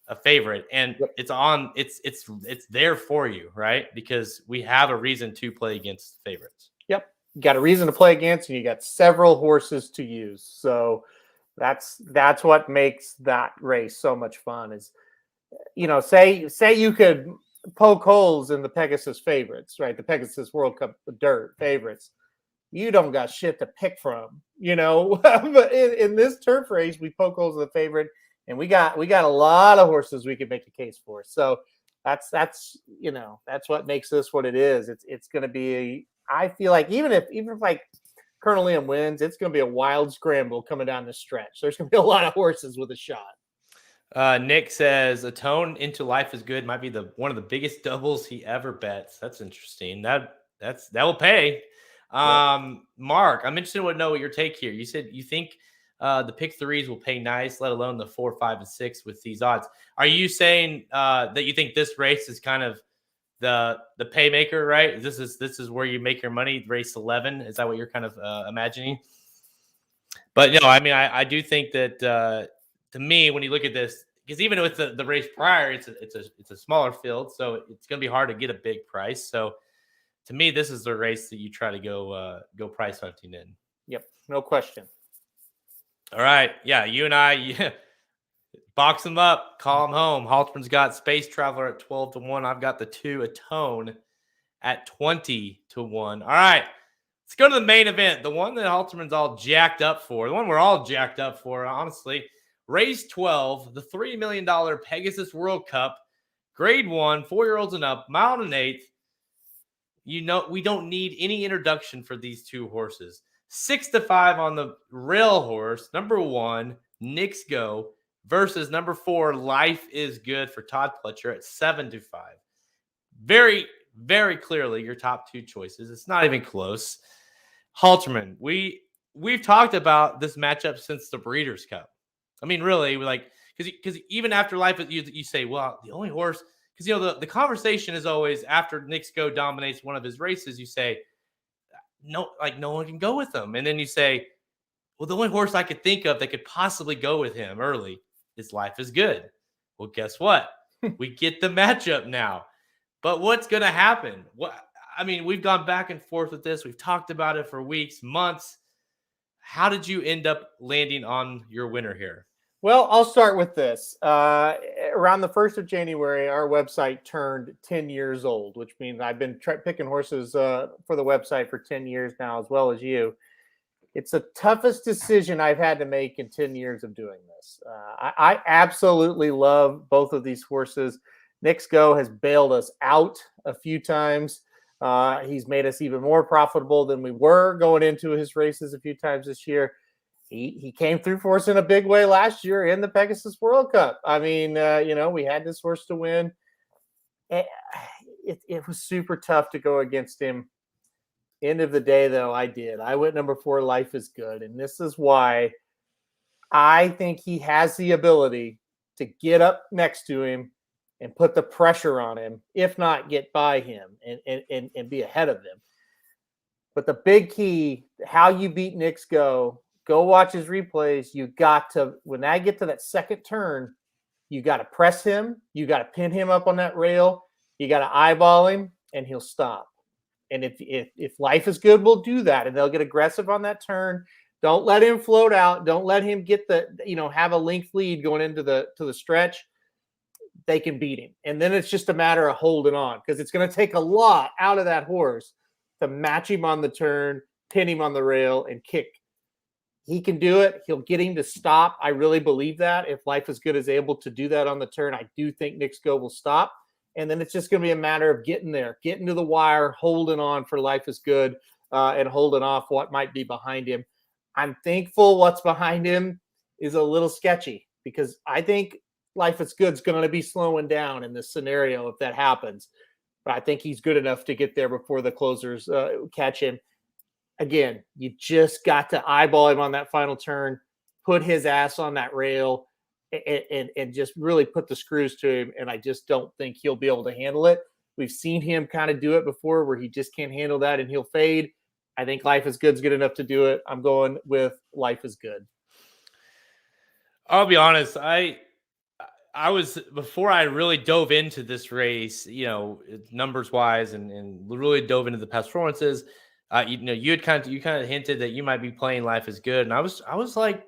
a favorite, and it's there for you, right? Because we have a reason to play against favorites. Yep. You got a reason to play against, and you got several horses to use. So that's what makes that race so much fun is, say you could poke holes in the Pegasus favorites, right? The Pegasus World Cup Dirt favorites. You don't got shit to pick from, but in this turf race, we poke holes in the favorite, and we got a lot of horses we could make a case for. So that's what makes this what it is. It's going to be, I feel like even if like Colonel Liam wins, it's going to be a wild scramble coming down the stretch. There's going to be a lot of horses with a shot. Nick says a tone into Life is Good might be one of the biggest doubles he ever bets. That's interesting. That will pay. Mark, I'm interested to know what your take here. You said you think the pick threes will pay nice, let alone the 4, 5, and 6 with these odds. Are you saying that you think this race is kind of the paymaker, right? This is where you make your money. Race 11, is that what you're kind of imagining? But no, I mean, I do think that to me, when you look at this, because even with the race prior, it's a smaller field, so it's going to be hard to get a big price. So to me, this is the race that you try to go price hunting in. Yep, no question. All right, yeah, you and I box them up, call them home. Halterman's got Space Traveler at 12-1. I've got the 2 Atone at 20-1. All right, let's go to the main event, the one that Halterman's all jacked up for, the one we're all jacked up for, honestly. Race 12, the $3 million Pegasus World Cup, Grade 1, 4-year-olds and up, mile and 1/8. You know, we don't need any introduction for these two horses. 6-5 on the rail horse, number 1, Knicks Go, versus number 4, Life is Good for Todd Pletcher at 7-5. Very, very clearly your top 2 choices. It's not even close. Halterman, we've talked about this matchup since the Breeders' Cup. I mean, really, because even after Life, you say, well, the only horse, because the conversation is always after Knicks Go dominates one of his races, you say, no one can go with him, and then you say, well, the only horse I could think of that could possibly go with him early is Life is Good. Well, guess what? We get the matchup now. But what's going to happen? We've gone back and forth with this. We've talked about it for weeks, months. How did you end up landing on your winner here? Well, I'll start with this. Around the 1st of January, our website turned 10 years old, which means I've been picking horses for the website for 10 years now, as well as you. It's the toughest decision I've had to make in 10 years of doing this. I absolutely love both of these horses. Knicks Go has bailed us out a few times. He's made us even more profitable than we were going into his races a few times this year. He came through for us in a big way last year in the Pegasus World Cup. I mean, we had this horse to win. It was super tough to go against him. End of the day, though, I did. I went number 4, Life is Good. And this is why I think he has the ability to get up next to him and put the pressure on him, if not get by him and be ahead of him. But the big key, how you beat Knicks Go watch his replays. You got to, when I get to that second turn, you got to press him. You got to pin him up on that rail. You got to eyeball him, and he'll stop. And if Life is Good, we'll do that, and they'll get aggressive on that turn. Don't let him float out. Don't let him get have a length lead going into the stretch. They can beat him, and then it's just a matter of holding on, because it's going to take a lot out of that horse to match him on the turn, pin him on the rail, and kick. He can do it. He'll get him to stop. I really believe that. If Life is Good is able to do that on the turn, I do think Knicks Go will stop. And then it's just going to be a matter of getting there, getting to the wire, holding on for Life is Good, and holding off what might be behind him. I'm thankful what's behind him is a little sketchy, because I think Life is Good's going to be slowing down in this scenario if that happens. But I think he's good enough to get there before the closers catch him. Again, you just got to eyeball him on that final turn, put his ass on that rail, and just really put the screws to him. And I just don't think he'll be able to handle it. We've seen him kind of do it before, where he just can't handle that and he'll fade. I think Life is Good's good enough to do it. I'm going with Life is Good. I'll be honest. I was, before I really dove into this race, numbers wise, and really dove into the past performances. You kind of hinted that you might be playing Life is Good, and I was like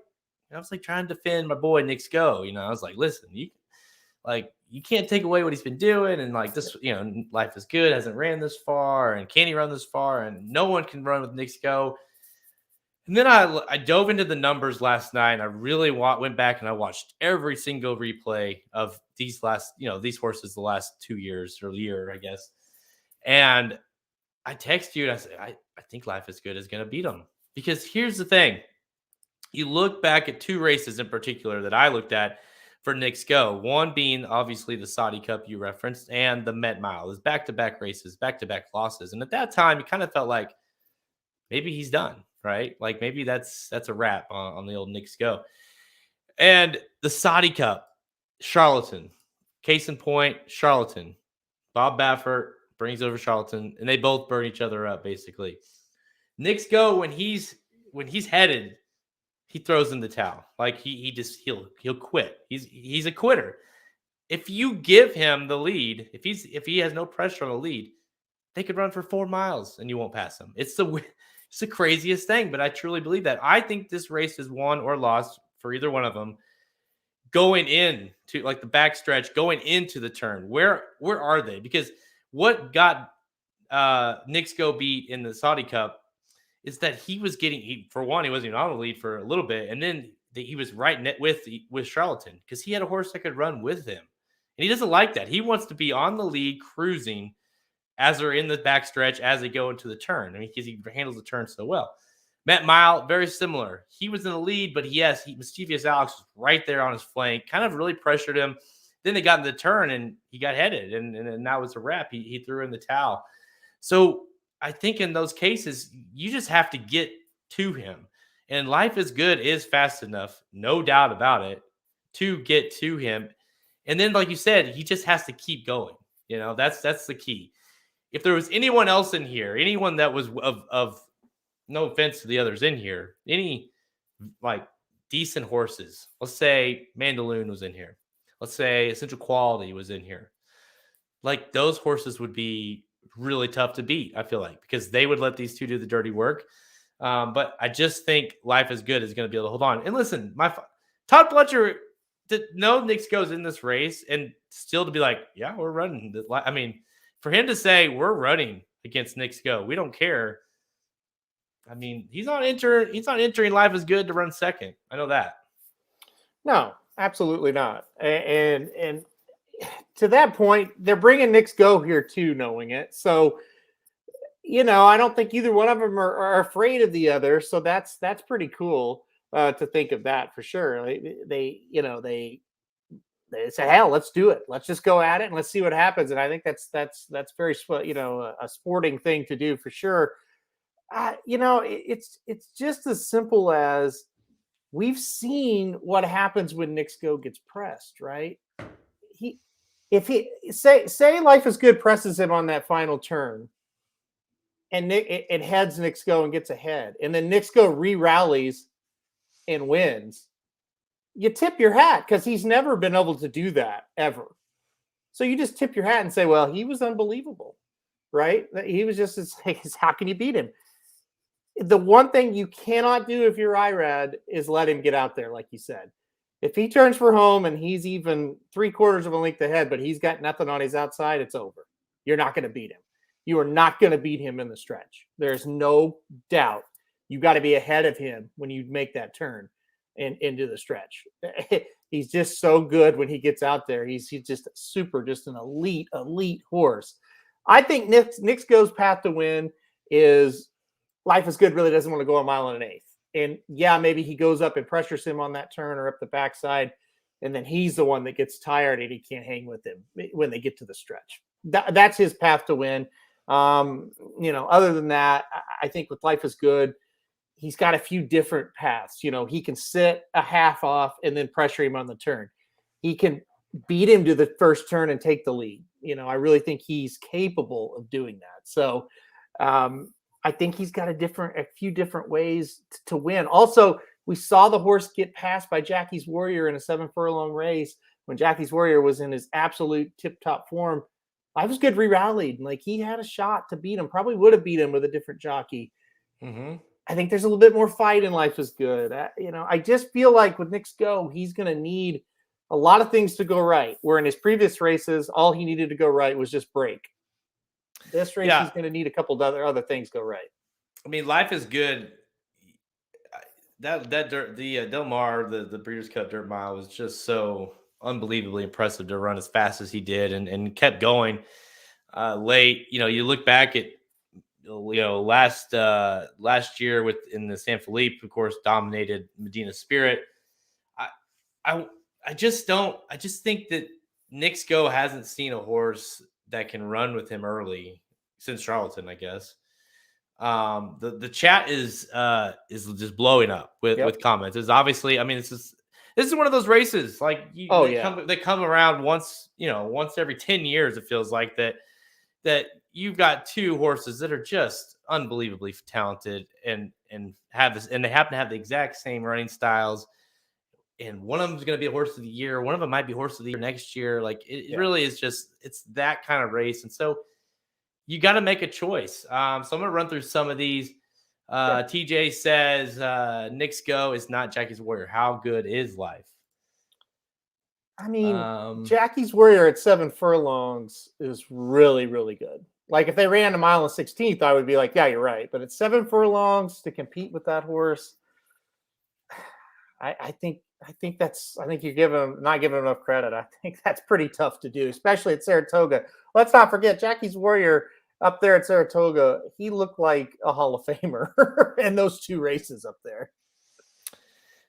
trying to defend my boy Knicks Go. I was like, listen, you can't take away what he's been doing, and this, Life is Good hasn't ran this far, and can he run this far? And no one can run with Knicks Go. And then I dove into the numbers last night, and I really went back and I watched every single replay of these horses the last 2 years, or year, I guess. And I text you and I say, I think Life is Good is going to beat him, because here's the thing. You look back at 2 races in particular that I looked at for Knicks Go, one being obviously the Saudi Cup you referenced, and the Met Mile. It was back-to-back races, back-to-back losses. And at that time, you kind of felt like maybe he's done. right? Like maybe that's a wrap on the old Knicks Go. And the Saudi Cup, Charlatan. Case in point, Charlatan. Bob Baffert brings over Charlatan, and they both burn each other up basically. Knicks Go when he's headed, he throws in the towel. Like he'll quit. He's a quitter. If you give him the lead, if he has no pressure on the lead, they could run for 4 miles and you won't pass them. It's the craziest thing, but I truly believe that. I think this race is won or lost for either one of them going in to like the backstretch, going into the turn. Where are they? Because what got Knicks Go beat in the Saudi Cup is that he wasn't even on the lead for a little bit, and then he was right net with Charlatan because he had a horse that could run with him, and he doesn't like that. He wants to be on the lead, cruising as they're in the backstretch as they go into the turn. I mean, because he handles the turn so well. Matt Mile, very similar. He was in the lead, but Mischievous Alex was right there on his flank, kind of really pressured him. Then they got in the turn and he got headed, and that was a wrap. He threw in the towel. So I think in those cases, you just have to get to him. And Life is Good is fast enough, no doubt about it, to get to him. And then, like you said, he just has to keep going. You know, that's the key. If there was anyone else in here, anyone that was of no offense to the others in here, any like decent horses, let's say Mandaloon was in here, let's say Essential Quality was in here, like those horses would be really tough to beat, I feel like, because they would let these two do the dirty work. But I just think Life is Good is going to be able to hold on. And listen, Todd Pletcher to know Knicks Goes in this race and still to be like, yeah, we're running. I mean, for him to say we're running against Knicks Go, we don't care. I mean, he's not entering Life is Good to run second. I know that. No, absolutely not. And to that point, they're bringing Knicks Go here too, knowing it. So, you know, I don't think either one of them are afraid of the other. So that's pretty cool to think of that for sure. They said, hell, let's do it. Let's just go at it and let's see what happens. And I think that's very, a sporting thing to do for sure. It's just as simple as we've seen what happens when Knicks Go gets pressed, right? If he say Life is Good presses him on that final turn, and it heads Knicks Go and gets ahead, and then Knicks Go re-rallies and wins, you tip your hat because he's never been able to do that ever. So you just tip your hat and say, well, he was unbelievable, right? He was just how can you beat him? The one thing you cannot do if you're IRAD is let him get out there, like you said. If he turns for home and he's even 3/4 of a length ahead, but he's got nothing on his outside, it's over. You're not going to beat him. You are not going to beat him in the stretch. There's no doubt. You got to be ahead of him when you make that turn into the stretch. He's just so good when he gets out there. He's just an elite horse. I think Knicks Go's path to win is Life is Good really doesn't want to go a mile and an eighth. And yeah, maybe he goes up and pressures him on that turn or up the backside, and then he's the one that gets tired and he can't hang with him when they get to the stretch. That's his path to win. Other than that, I think with Life is Good, he's got a few different paths. He can sit a half off and then pressure him on the turn. He can beat him to the first turn and take the lead. I really think he's capable of doing that. So, I think he's got a few different ways to win. Also, we saw the horse get passed by Jackie's Warrior in a 7-furlong race when Jackie's Warrior was in his absolute tip-top form. Life is Good re-rallied. Like, he had a shot to beat him. Probably would have beat him with a different jockey. Mm-hmm. I think there's a little bit more fight in Life is Good. I just feel like with Knicks Go, he's going to need a lot of things to go right. Where in his previous races, all he needed to go right was just break. This race, he's going to need a couple of other things go right. I mean, Life is Good. The Del Mar, the Breeders' Cup Dirt Mile was just so unbelievably impressive to run as fast as he did, and kept going late. You look back at last year in the San Felipe, of course, dominated Medina Spirit. I just think that Knicks Go hasn't seen a horse that can run with him early since Charlatan, I guess. The chat is just blowing up with comments. It's obviously, I mean, this is one of those races like they come around once every 10 years. It feels like that you've got two horses that are just unbelievably talented and have this, and they happen to have the exact same running styles. And one of them is going to be a horse of the year. One of them might be horse of the year next year. Like it really is it's that kind of race. And so you got to make a choice. So I'm going to run through some of these. TJ says Nick's Go is not Jackie's Warrior. How good is Life? I mean, Jackie's Warrior at 7 furlongs is really, really good. Like if they ran a mile and 16th, I would be like, yeah, you're right. But at 7 furlongs to compete with that horse, I think you're not giving enough credit. I think that's pretty tough to do, especially at Saratoga. Let's not forget Jackie's Warrior up there at Saratoga. He looked like a Hall of Famer in those two races up there.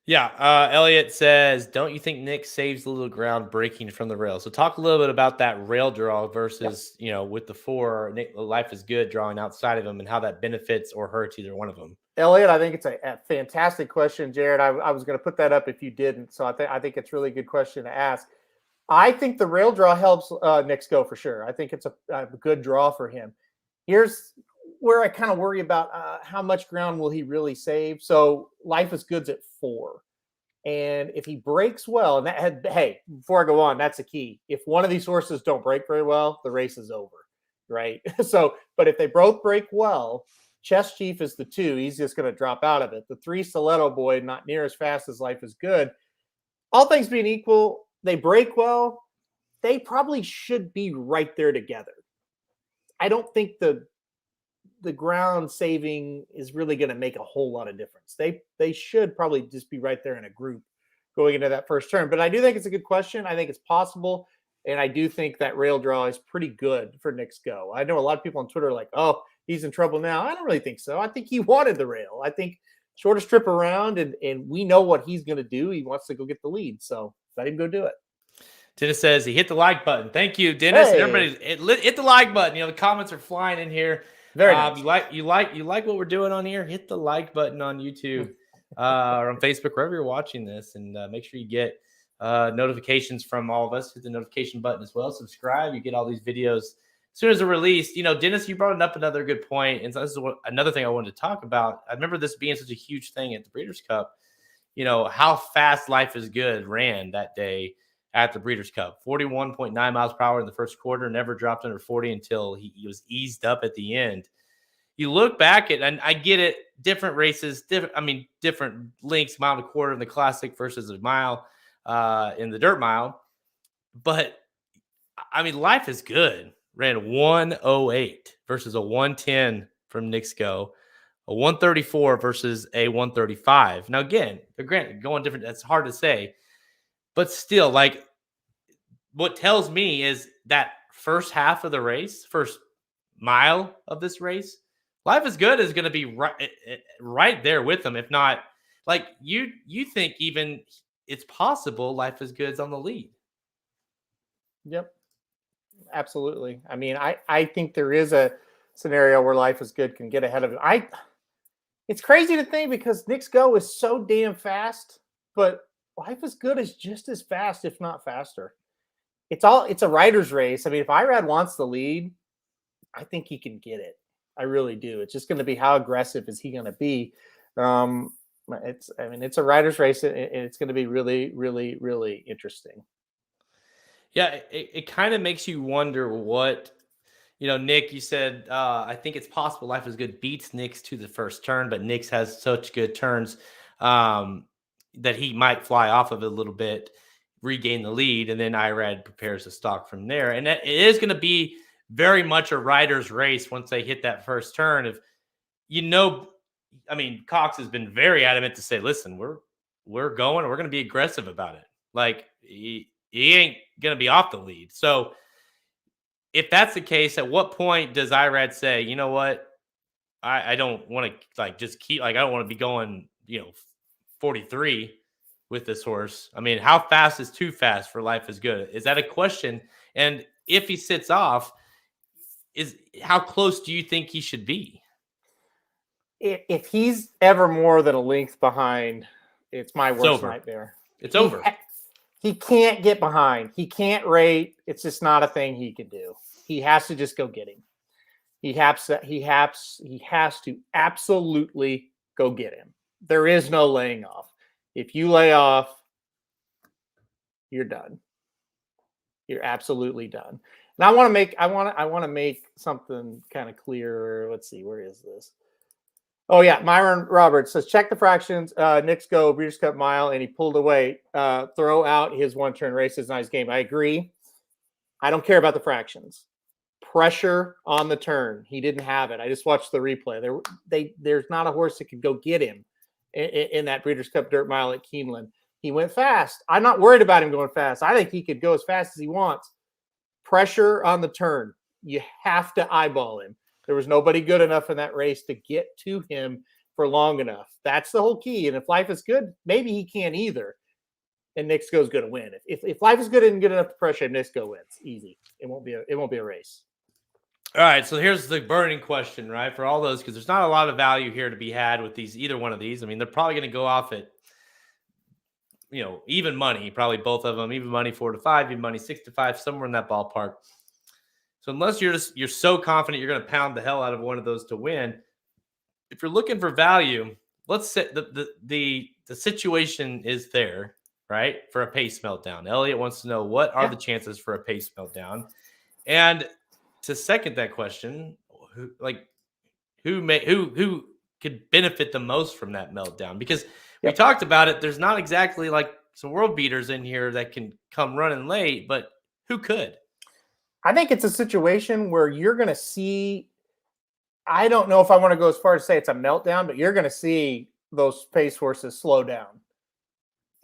Yeah, Elliot says, don't you think Nick saves a little ground breaking from the rail? So talk a little bit about that rail draw versus, with the 4, Nick, Life is Good drawing outside of him and how that benefits or hurts either one of them. Elliot, I think it's a fantastic question, Jared. I was going to put that up if you didn't. So I think it's a really good question to ask. I think the rail draw helps Nick's Go for sure. I think it's a good draw for him. Here's where I kind of worry about how much ground will he really save. So Life is Good's at 4. And if he breaks well, and hey, before I go on, that's a key. If one of these horses don't break very well, the race is over, right? So, but if they both break well, Chess Chief is the 2. He's just going to drop out of it. The 3 Stiletto Boy, not near as fast as Life is Good. All things being equal, they break well. They probably should be right there together. I don't think the ground saving is really going to make a whole lot of difference. They should probably just be right there in a group going into that first turn. But I do think it's a good question. I think it's possible. And I do think that rail draw is pretty good for Nick's Go. I know a lot of people on Twitter are like, oh, he's in trouble now. I don't really think so. I think he wanted the rail. I think shortest trip around, and we know what he's going to do. He wants to go get the lead. So let him go do it. Dennis says he hit the like button. Thank you, Dennis. Hey. And everybody hit the like button. The comments are flying in here. Very nice. You like what we're doing on here? Hit the like button on YouTube or on Facebook, wherever you're watching this, and make sure you get notifications from all of us. Hit the notification button as well. Subscribe. You get all these videos as soon as they're released. Dennis, you brought up another good point, and so this is another thing I wanted to talk about. I remember this being such a huge thing at the Breeders' Cup. How fast Life is Good ran that day at the Breeders' Cup. 41.9 miles per hour in the first quarter, never dropped under 40 until he was eased up at the end. You look back at, and I get it, different races, different lengths, mile and a quarter in the Classic versus a mile in the Dirt Mile. But, Life is Good ran 108 versus a 110 from Nick's Go, a 134 versus a 135. Now, again, granted, going different, that's hard to say. But still, what tells me is that first half of the race, first mile of this race, Life is Good is going to be right there with them. If not, you think even it's possible Life is Good's on the lead. Yep, absolutely. I think there is a scenario where Life is Good can get ahead of it. It's crazy to think because Nick's Go is so damn fast, but Life is Good is just as fast, if not faster. It's a rider's race. If Irad wants the lead, I think he can get it. I really do. It's just going to be how aggressive is he going to be. It's a rider's race, and it's going to be really, really, really interesting. Yeah, it kind of makes you wonder what, Nick, you said, I think it's possible Life is Good beats Nick's to the first turn, but Nick's has such good turns that he might fly off of it a little bit, regain the lead, and then Irad prepares the stock from there. And it is going to be very much a rider's race once they hit that first turn. Cox has been very adamant to say, listen, we're going, we're going to be aggressive about it. He ain't going to be off the lead. So if that's the case, at what point does Irad say, you know what, I don't want to just keep, I don't want to be going, 43 with this horse. How fast is too fast for Life is Good? Is that a question? And if he sits off, how close do you think he should be? if he's ever more than a length behind, it's my worst over. nightmare. It's over. He can't get behind. He can't rate. It's just not a thing he can do. He has to just go get him. He has to absolutely go get him. There is no laying off. If you lay off, you're done. You're absolutely done. And I want to make something kind of clear. Let's see, where is this? Oh yeah, Myron Roberts says check the fractions. Knicks go Breeders' Cup Mile, and he pulled away. Throw out his one-turn races. Nice game. I agree. I don't care about the fractions. Pressure on the turn. He didn't have it. I just watched the replay. There's not a horse that could go get him in that Breeders' Cup Dirt Mile at Keeneland. He went fast. I'm not worried about him going fast. I think he could go as fast as he wants. Pressure on the turn. You have to eyeball him. There was nobody good enough in that race to get to him for long enough. That's the whole key. And if life is good, maybe he can't either. And Nixco's going to win. If life is good and good enough to pressure him, Nixco wins. Easy. It won't be a race. All right, so here's the burning question, right? For all those, because there's not a lot of value here to be had with either one of these. I mean, they're probably going to go off at, even money, probably both of them, even money 4-5, even money 6-5, somewhere in that ballpark. So unless you're so confident you're going to pound the hell out of one of those to win, if you're looking for value, let's say the situation is there, right, for a pace meltdown. Elliot wants to know what are the chances for a pace meltdown, and to second that question, who could benefit the most from that meltdown? Because we talked about it. There's not exactly like some world beaters in here that can come running late, but who could? I think it's a situation where you're going to see, I don't know if I want to go as far as say it's a meltdown, but you're going to see those pace horses slow down.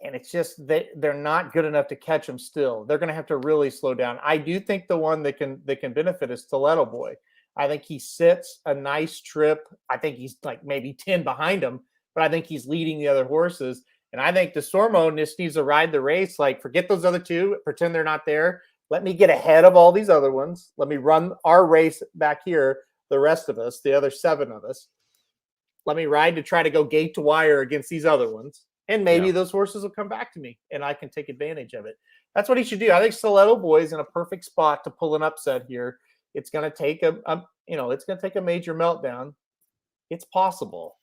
And it's just they're not good enough to catch them still. They're going to have to really slow down. I do think the one that can benefit is Stiletto Boy. I think he sits a nice trip. I think he's like maybe 10 behind him, but I think he's leading the other horses. And I think DeSormo just needs to ride the race. Like, forget those other two, pretend they're not there. Let me get ahead of all these other ones. Let me run our race back here, the rest of us, the other 7 of us. Let me ride to try to go gate to wire against these other ones. And maybe those horses will come back to me and I can take advantage of it. That's what he should do. I think Stiletto Boy is in a perfect spot to pull an upset here. It's going to take it's going to take a major meltdown. It's possible.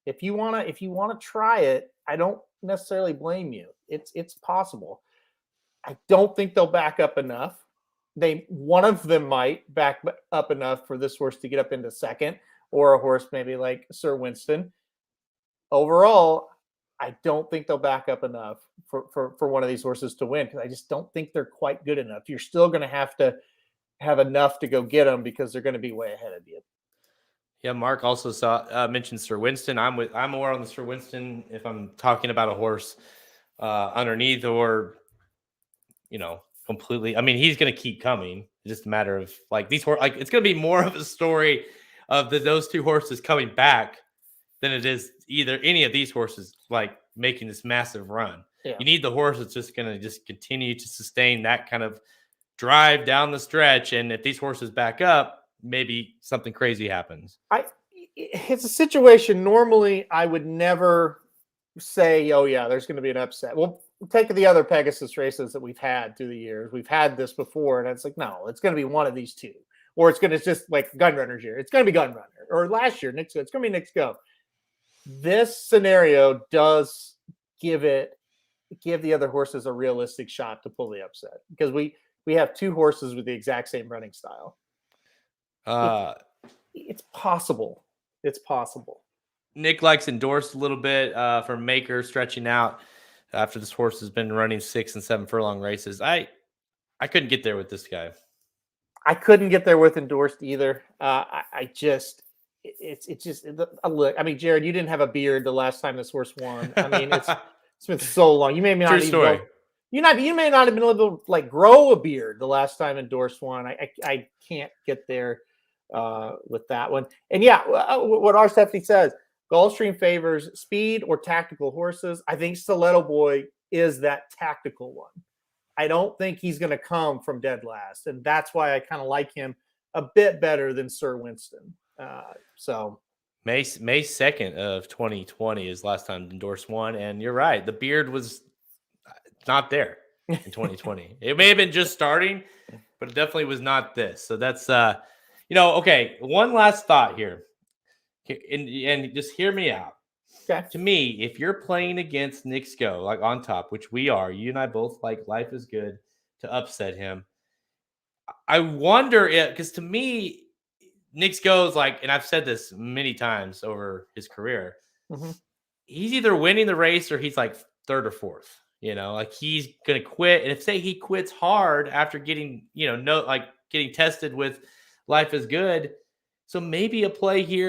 If you want to try it, I don't necessarily blame you. It's possible. I don't think they'll back up enough. One of them might back up enough for this horse to get up into second, or a horse maybe like Sir Winston. Overall, I don't think they'll back up enough for one of these horses to win, because I just don't think they're quite good enough. You're still going to have enough to go get them because they're going to be way ahead of you. Yeah, Mark also mentioned Sir Winston. I'm more on the Sir Winston if I'm talking about a horse underneath or completely. I mean, he's going to keep coming. It's just a matter of like these horses. Like, it's going to be more of a story of those two horses coming back than it is either any of these horses like making this massive run. Yeah. You need the horse that's just going to just continue to sustain that kind of drive down the stretch. And if these horses back up, maybe something crazy happens. It's a situation normally I would never say, oh yeah, there's going to be an upset. Well, take the other Pegasus races that we've had through the years. We've had this before, and it's like, no, it's going to be one of these two. Or it's going to just like Gunrunner's year. It's going to be Gunrunner. Or last year, Knicks Go. It's going to be Knicks Go. This scenario does give the other horses a realistic shot to pull the upset, because we have two horses with the exact same running style. It's possible. It's possible. Nick likes endorsed a little bit for Maker stretching out after this horse has been running 6 and 7 furlong races. I couldn't get there with this guy. I couldn't get there with endorsed either. It's just a look. I mean, Jared, you didn't have a beard the last time this horse won. I mean, it's been so long. You may not even you may not have been able to like grow a beard the last time endorsed won. I can't get there with that one. And yeah, what our Stephanie says, Gulfstream favors speed or tactical horses. I think Stiletto Boy is that tactical one. I don't think he's going to come from dead last, and that's why I kind of like him a bit better than Sir Winston. May 2nd of 2020 is last time endorsed one, and you're right. The beard was not there in 2020. It may have been just starting, but it definitely was not this. So that's okay. One last thought here, and just hear me out. Okay. To me, if you're playing against Nick Sco, like on top, which we are, you and I both like Life is Good to upset him. I wonder if, because to me, Nick Sco's like, and I've said this many times over his career, he's either winning the race or he's like third or fourth. Like he's gonna quit. And if say he quits hard after getting, getting tested with Life is Good. So maybe a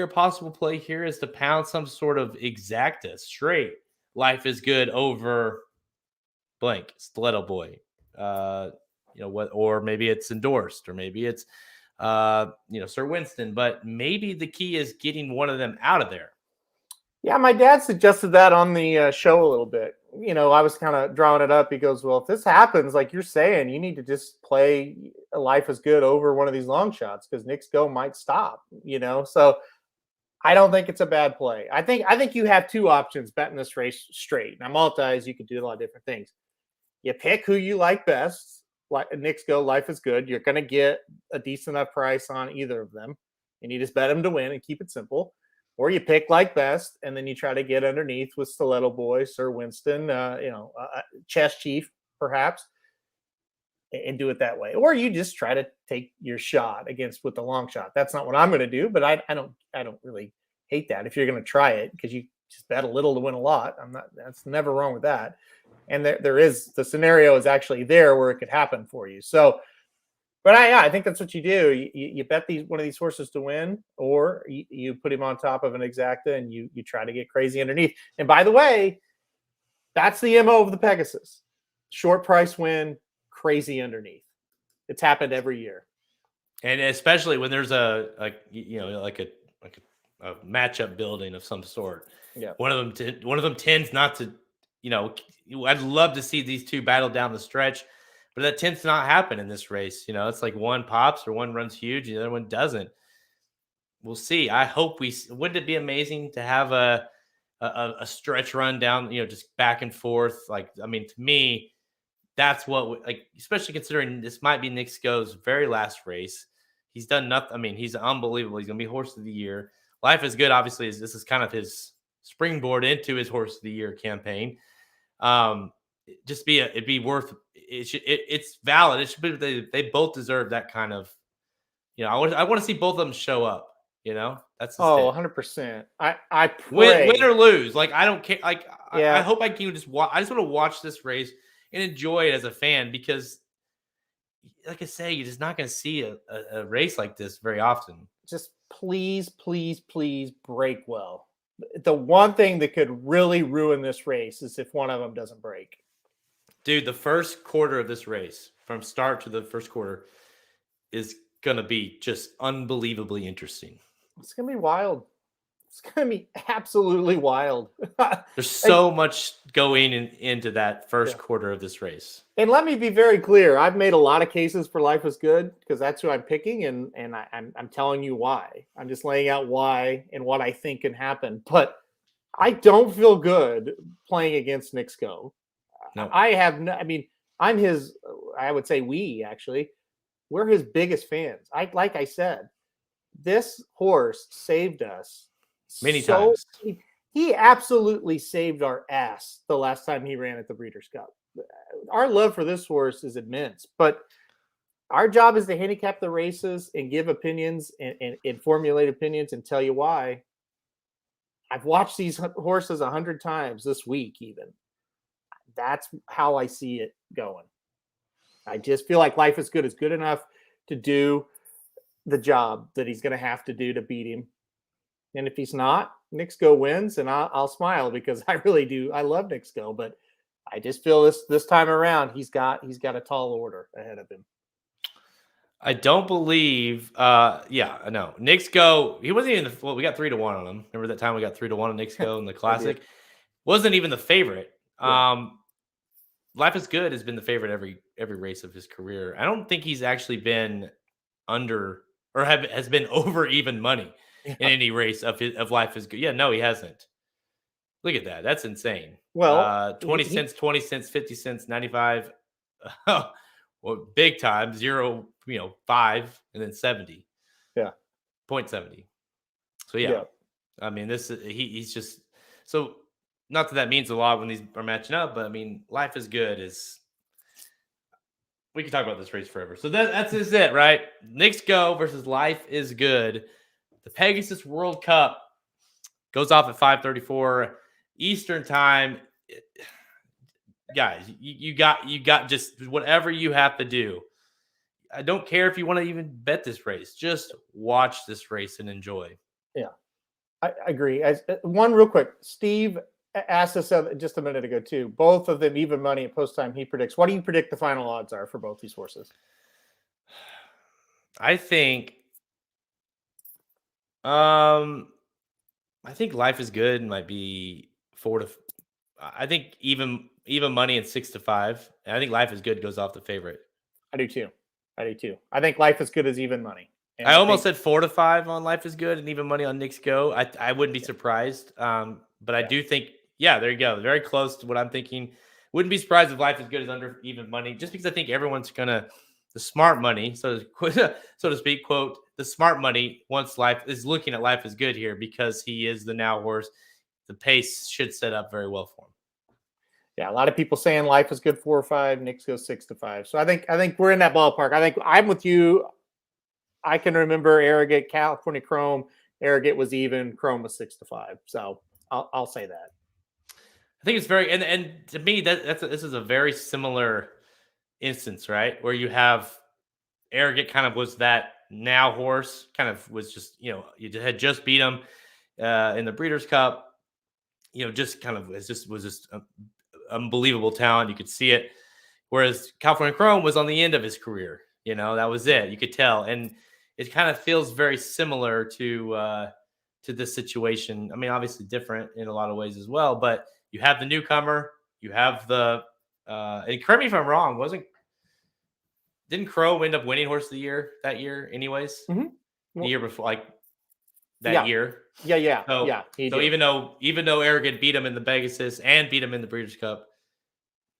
possible play here is to pound some sort of exacta straight Life is Good over blank Stiletto Boy. Or maybe it's endorsed, or maybe it's Sir Winston, but maybe the key is getting one of them out of there. Yeah, my dad suggested that on the show a little bit. I was kind of drawing it up. He goes, well, if this happens, like you're saying, you need to just play Life is Good over one of these long shots because Nick Sco might stop, So I don't think it's a bad play. I think you have two options betting this race straight. Now, multis, you could do a lot of different things. You pick who you like best, like Nick Sco, Life is Good. You're going to get a decent enough price on either of them, and you just bet them to win and keep it simple. Or you pick like best, and then you try to get underneath with Stiletto Boy, Sir Winston, Chess Chief, perhaps, and do it that way. Or you just try to take your shot with the long shot. That's not what I'm going to do, but I don't really hate that if you're going to try it because you just bet a little to win a lot. That's never wrong with that. And there is the scenario is actually there where it could happen for you. So. But I think that's what you do. You bet one of these horses to win, or you put him on top of an exacta and you try to get crazy underneath. And by the way, that's the MO of the Pegasus. Short price win, crazy underneath. It's happened every year. And especially when there's a matchup building of some sort. Yeah. One of them tends not to, I'd love to see these two battle down the stretch. But that tends to not happen in this race. It's like one pops or one runs huge, and the other one doesn't. We'll see. I hope wouldn't it be amazing to have a stretch run down, just back and forth. To me, that's what, especially considering this might be Nick Sco's very last race. He's done nothing. He's unbelievable. He's going to be horse of the year. Life is Good, obviously, this is kind of his springboard into his horse of the year campaign. It'd be worth it's valid. It should be they both deserve that kind of, I want to see both of them show up. That's 100%. I pray win or lose. I don't care. Yeah. I hope I can just watch. I just want to watch this race and enjoy it as a fan because, like I say, you're just not going to see a race like this very often. Just please break well. The one thing that could really ruin this race is if one of them doesn't break. Dude, the first quarter of this race, from start to the first quarter, is going to be just unbelievably interesting. It's going to be wild. It's going to be absolutely wild. There's so much going into that first quarter of this race. And let me be very clear. I've made a lot of cases for Life is Good because that's who I'm picking, and I'm telling you why. I'm just laying out why and what I think can happen. But I don't feel good playing against Nick Sco. No. I'm his, I would say we're his biggest fans. Like I said, this horse saved us many times. He absolutely saved our ass the last time he ran at the Breeders' Cup. Our love for this horse is immense, but our job is to handicap the races and give opinions and formulate opinions and tell you why. I've watched these horses 100 times this week even. That's how I see it going. I just feel like Life is good enough to do the job that he's going to have to do to beat him. And if he's not, Nick Sco wins, and I'll smile because I really do. I love Nick Sco, but I just feel this time around he's got a tall order ahead of him. I don't believe. No. Nick Sco, he wasn't even we got 3-1 on him. Remember that time we got 3-1 on Nick Sco in the Classic? Wasn't even the favorite. Yeah. Life is Good has been the favorite every race of his career. I don't think he's actually been under or has been over even money. in any race of Life is Good. Yeah, no, he hasn't. Look at that. That's insane. Well, 20 cents, 20 cents, 50 cents, 95. Well, big time, 0, 5, and then 70. Yeah. 0.70. So yeah. Yeah. I mean, this is he's just so not that means a lot when these are matching up, but I mean, Life is Good is we can talk about this race forever. So that's just it, right? Knicks Go versus Life is Good. The Pegasus World Cup goes off at 5:34 Eastern time. Guys, you got just whatever you have to do. I don't care if you want to even bet this race. Just watch this race and enjoy. Yeah. I agree. One real quick, Steve asked us just a minute ago too. Both of them even money at post time. He predicts. What do you predict the final odds are for both these horses? I think Life is Good might be 4 to. I think even money and 6 to 5. And I think Life is Good goes off the favorite. I do too. I think Life is Good as even money. And I almost said 4 to 5 on Life is Good and even money on Knicks Go. I wouldn't be surprised. But I do think, there you go. Very close to what I'm thinking. Wouldn't be surprised if Life is Good is under even money, just because I think everyone's gonna the smart money, so to speak, quote, the smart money wants Life is looking at Life is Good here because he is the now horse. The pace should set up very well for him. Yeah, a lot of people saying Life is Good 4 or 5, Knicks goes 6 to 5. So I think we're in that ballpark. I think I'm with you. I can remember Arrogant, California Chrome. Arrogant was even, Chrome was 6 to 5. So I'll say that. I think it's very and to me this is a very similar instance, right? Where you have Arrogant kind of was that now horse, kind of was just, you had just beat him in the Breeders' Cup, just kind of was just unbelievable talent. You could see it. Whereas California Chrome was on the end of his career. That was it. You could tell. And it kind of feels very similar to this situation. I mean, obviously different in a lot of ways as well, but you have the newcomer, you have the and correct me if I'm wrong, didn't Crow end up winning horse of the year that year anyways? Mm-hmm. Well, the year before, year. Yeah. So even though Arrogant beat him in the Pegasus and beat him in the Breeders' Cup,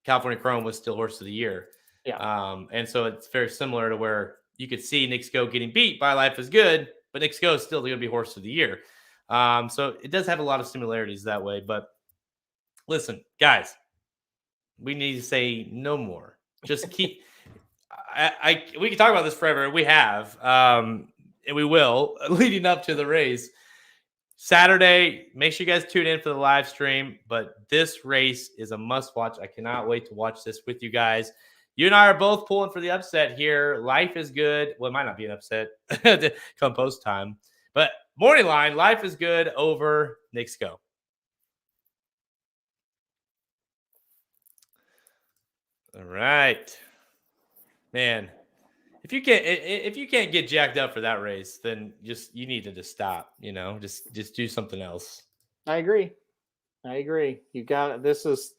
California Chrome was still horse of the year. Yeah. And so it's very similar to where you could see Knicks Go getting beat by Life is Good, but Knicks Go is still going to be horse of the year. So it does have a lot of similarities that way. But listen, guys, we need to say no more. Just keep. We can talk about this forever. We have, and we will, leading up to the race. Saturday, make sure you guys tune in for the live stream. But this race is a must watch. I cannot wait to watch this with you guys. You and I are both pulling for the upset here. Life is Good. Well, it might not be an upset come post time. But morning line, Life is Good over Knicks Go. All right. Man, if you can't get jacked up for that race, then you need to just stop, just do something else. I agree. You got it. This is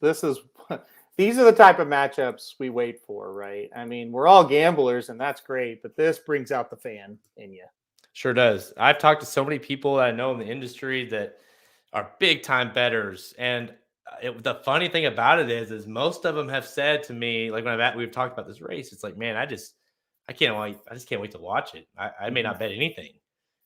these are the type of matchups we wait for, right? I mean, we're all gamblers and that's great, but this brings out the fan in you. Sure does. I've talked to so many people that I know in the industry that are big time bettors, and the funny thing about it is most of them have said to me, like we've talked about this race, it's like, man, I just can't wait to watch it. I may not bet anything,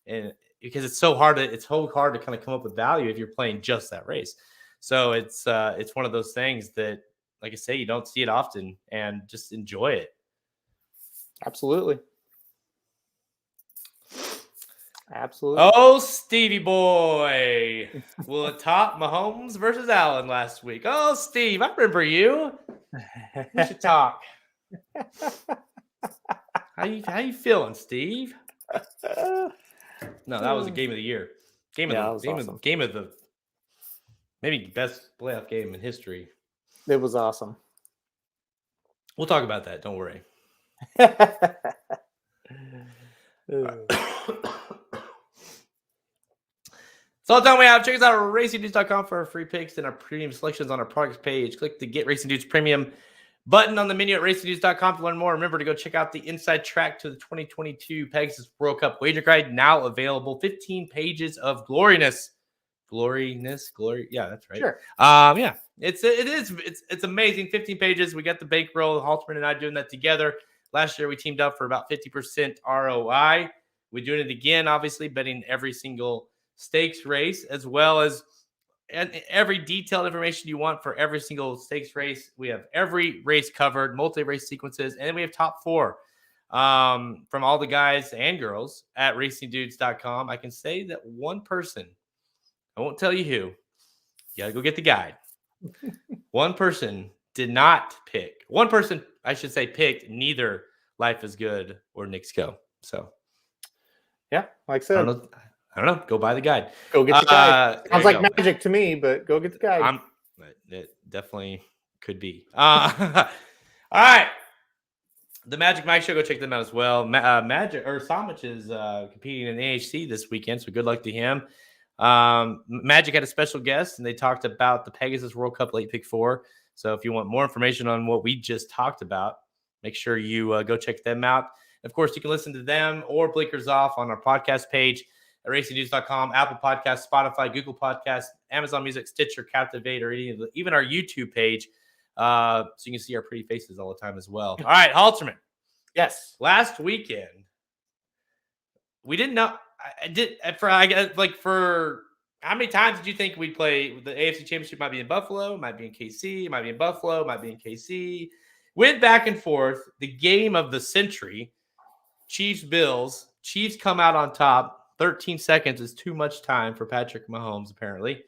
and because it's so hard to kind of come up with value if you're playing just that race. So it's one of those things that, like I say, you don't see it often, and just enjoy it. Absolutely. Oh, Stevie boy. Will it top Mahomes versus Allen last week? Oh, Steve, I remember you. We should talk. How you feeling, Steve? No, that was a game of the year. Game of the maybe best playoff game in history. It was awesome. We'll talk about that. Don't worry. So all the time we have. Check us out at racingdudes.com for our free picks and our premium selections on our products page. Click the Get Racing Dudes Premium button on the menu at racingnews.com to learn more. Remember to go check out the inside track to the 2022 Pegasus World Cup wager guide, now available. 15 pages of glory. Yeah, that's right. Sure. Yeah, it's amazing. 15 pages. We got the bankroll. Halterman and I doing that together. Last year we teamed up for about 50% ROI. We're doing it again, obviously, betting every single stakes race, as well as every detailed information you want for every single stakes race. We have every race covered, multi-race sequences, and then we have top four from all the guys and girls at racingdudes.com. I can say that one person, I won't tell you who, you got to go get the guide. One person did not pick. One person, I should say, picked neither Life is Good or Knicks Go. So, yeah, like I said, I don't know. Go buy the guide. Go get the guide. Sounds like magic to me, but go get the guide. It definitely could be. All right. The Magic Mike Show, go check them out as well. Magic or Samich is competing in the AHC this weekend, so good luck to him. Magic had a special guest, and they talked about the Pegasus World Cup Late Pick 4. So if you want more information on what we just talked about, make sure you go check them out. Of course, you can listen to them or Blinkers Off on our podcast page at racingnews.com, Apple Podcasts, Spotify, Google Podcasts, Amazon Music, Stitcher, Captivate, or even our YouTube page. So you can see our pretty faces all the time as well. All right, Halterman. Yes. Last weekend, we didn't know. For how many times did you think we'd play? The AFC Championship might be in Buffalo, might be in KC, might be in Buffalo, might be in KC. Went back and forth. The game of the century, Chiefs-Bills. Chiefs come out on top. 13 seconds is too much time for Patrick Mahomes, apparently.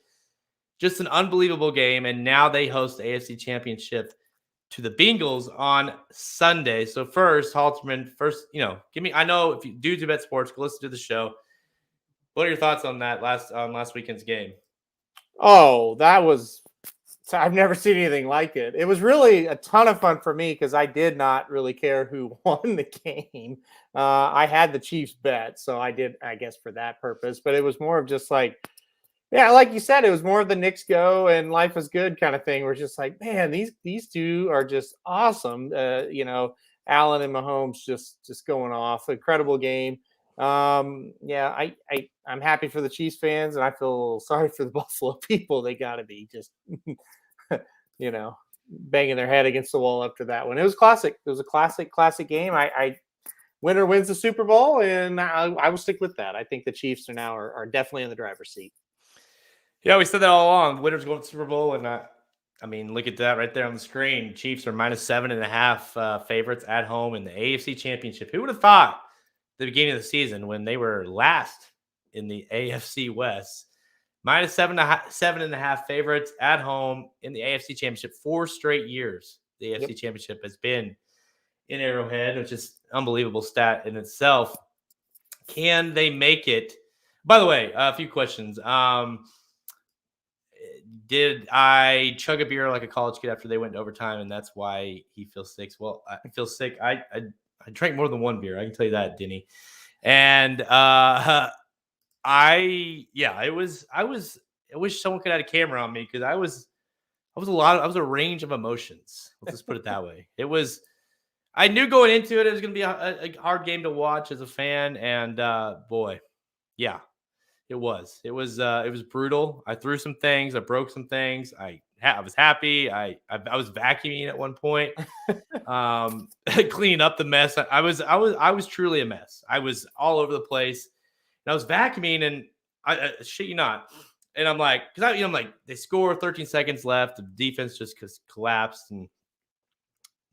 Just an unbelievable game, and now they host the AFC Championship to the Bengals on Sunday. So first, Halterman, give me. I know if you do bet sports, go listen to the show. What are your thoughts on that last weekend's game? Oh, I've never seen anything like it. It was really a ton of fun for me because I did not really care who won the game. I had the Chiefs bet, so I did, I guess, for that purpose. But it was more of just like, yeah, like you said, it was more of the Knicks Go and Life is Good kind of thing. We're just like, man, these two are just awesome. Allen and Mahomes just going off. Incredible game. I'm happy for the Chiefs fans, and I feel sorry for the Buffalo people. They got to be just, banging their head against the wall after that one. It was classic. It was a classic game. I winner wins the Super Bowl, and I will stick with that. I think the Chiefs are definitely in the driver's seat. Yeah, we said that all along. Winners going to the Super Bowl, and I mean, look at that right there on the screen. Chiefs are -7.5 favorites at home in the AFC Championship. Who would have thought? The beginning of the season when they were last in the AFC West, -7.5 favorites at home in the AFC Championship. 4 straight years the AFC Championship has been in Arrowhead, which is an unbelievable stat in itself. Can they make it? By the way, a few questions. Did I chug a beer like a college kid after they went to overtime, and that's why he feels sick? Well, I feel sick. I drank more than one beer. I can tell you that, Denny. And I wish someone could have a camera on me because I was a range of emotions. Let's just put it that way. I knew going into it was going to be a hard game to watch as a fan, and boy, yeah, it was brutal. I threw some things, I broke some things. I was happy. I was vacuuming at one point, cleaning up the mess. I was truly a mess. I was all over the place, and I was vacuuming, and I shit you not. And I'm like, because I'm like, they score 13 seconds left. The defense just collapsed, and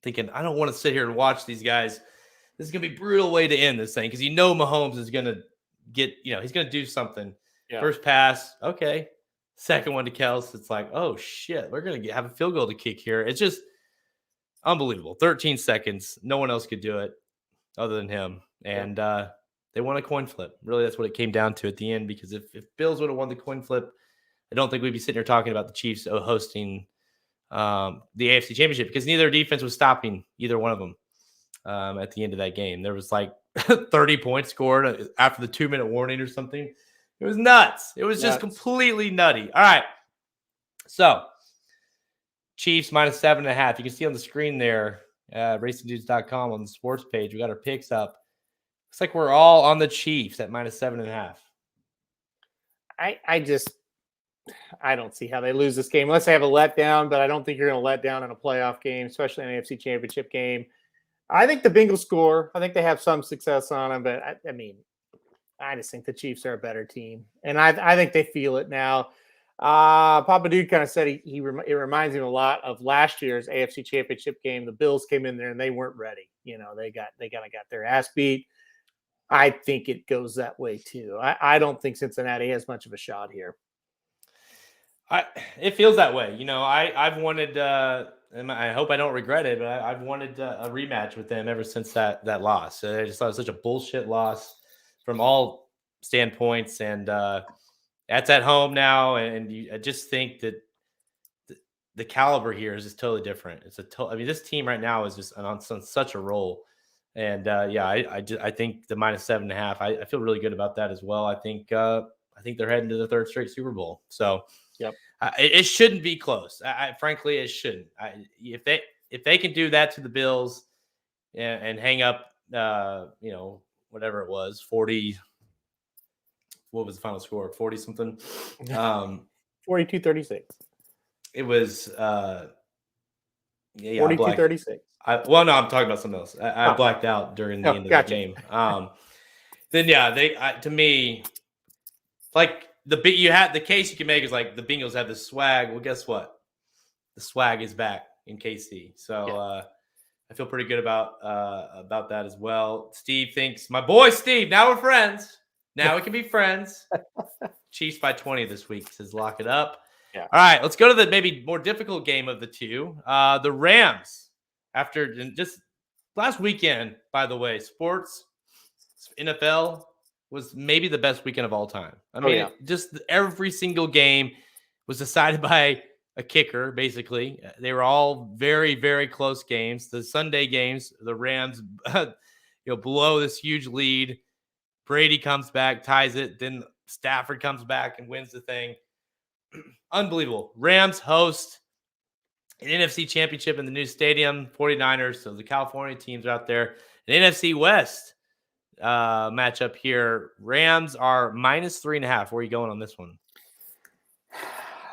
thinking, I don't want to sit here and watch these guys. This is gonna be a brutal way to end this thing because Mahomes is gonna get, he's gonna do something. Yeah. First pass, okay. Second one to Kels, it's like, oh shit, we're gonna have a field goal to kick here. It's just unbelievable. 13 seconds, no one else could do it other than him, and they won a coin flip. Really, that's what it came down to at the end. Because if Bills would have won the coin flip, I don't think we'd be sitting here talking about the Chiefs hosting the AFC Championship, because neither defense was stopping either one of them at the end of that game. There was like 30 points scored after the 2-minute warning or something. It was nuts. It was just completely nutty. All right. So Chiefs -7.5. You can see on the screen there, racingdudes.com on the sports page. We got our picks up. Looks like we're all on the Chiefs at -7.5. I don't see how they lose this game unless they have a letdown, but I don't think you're going to let down in a playoff game, especially an AFC Championship game. I think the Bengals score. I think they have some success on them, but I mean, I just think the Chiefs are a better team, and I think they feel it now. Papa Dude kind of said it reminds him a lot of last year's AFC Championship game. The Bills came in there and they weren't ready. They kind of got their ass beat. I think it goes that way too. I don't think Cincinnati has much of a shot here. It feels that way. I've wanted, and I hope I don't regret it, but I've wanted a rematch with them ever since that loss. I just thought it was such a bullshit loss from all standpoints, and that's at home now. And I just think that the caliber here is just totally different. I mean, this team right now is just on such a roll. And I think the -7.5. I feel really good about that as well. I think they're heading to the third straight Super Bowl. So. Yep. It shouldn't be close. Frankly, it shouldn't. If they can do that to the Bills and hang up, whatever it was, 40. What was the final score? 40 something. 42-36. It was. 42-36. Well, no, I'm talking about something else. I blacked out during the end of the game. Then to me, like. The case you can make is like the Bengals have the swag. Well, guess what? The swag is back in KC. So I feel pretty good about that as well. Steve thinks my boy Steve. Now we're friends. Now we can be friends. Chiefs by 20 this week. Says lock it up. Yeah. All right, let's go to the maybe more difficult game of the two. The Rams. After just last weekend, by the way, sports, NFL. Was maybe the best weekend of all time. I mean, just every single game was decided by a kicker, basically. They were all very, very close games. The Sunday games, the Rams, blow this huge lead. Brady comes back, ties it. Then Stafford comes back and wins the thing. Unbelievable. Rams host an NFC championship in the new stadium, 49ers. So the California teams are out there. An NFC West matchup here. Rams are -3.5. Where are you going on this one?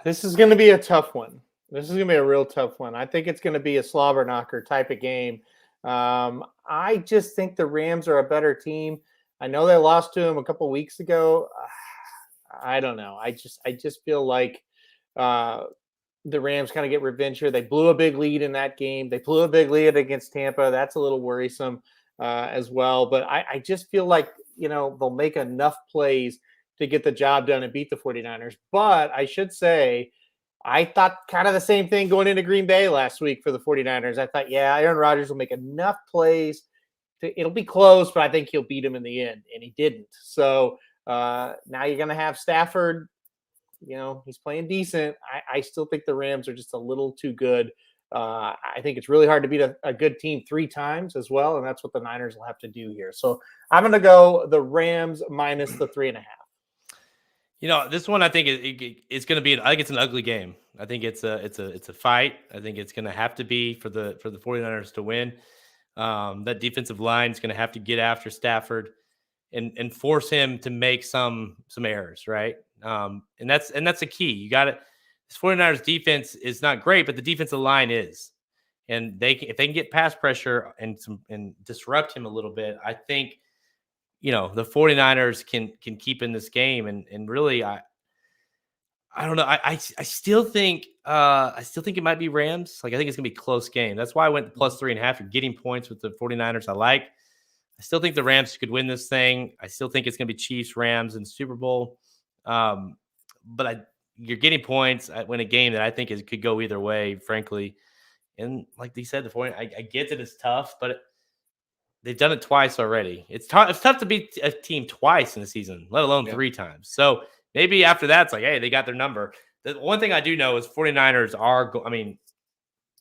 This is going to be a tough one. This is going to be a real tough one. I think it's going to be a slobber knocker type of game. I just think the Rams are a better team. I know they lost to them a couple weeks ago. I don't know. I just feel like the Rams kind of get revenge here. They blew a big lead in that game. They blew a big lead against Tampa. That's a little worrisome. As well. But I just feel like, they'll make enough plays to get the job done and beat the 49ers. But I should say, I thought kind of the same thing going into Green Bay last week for the 49ers. I thought, Aaron Rodgers will make enough plays. It'll be close, but I think he'll beat him in the end. And he didn't. So now you're going to have Stafford. He's playing decent. I still think the Rams are just a little too good. I think it's really hard to beat a good team 3 times as well, and that's what the Niners will have to do here. So I'm going to go the Rams -3.5. This one I think it's going to be. I think it's an ugly game. I think it's a fight. I think it's going to have to be for the 49ers to win. That defensive line is going to have to get after Stafford and force him to make some errors, right? And that's the key. You got it. This 49ers defense is not great, but the defensive line is. And if they can get pass pressure and disrupt him a little bit, I think, the 49ers can keep in this game. And really, I don't know. I still think it might be Rams. Like, I think it's gonna be a close game. That's why I went +3.5. You're getting points with the 49ers. I still think the Rams could win this thing. I still think it's gonna be Chiefs, Rams, and Super Bowl. But you're getting points when a game that I think could go either way, frankly. And like they said, I get that it's tough, but they've done it twice already. It's tough to beat a team twice in the season, let alone 3 times. So maybe after that, it's like, hey, they got their number. The one thing I do know is 49ers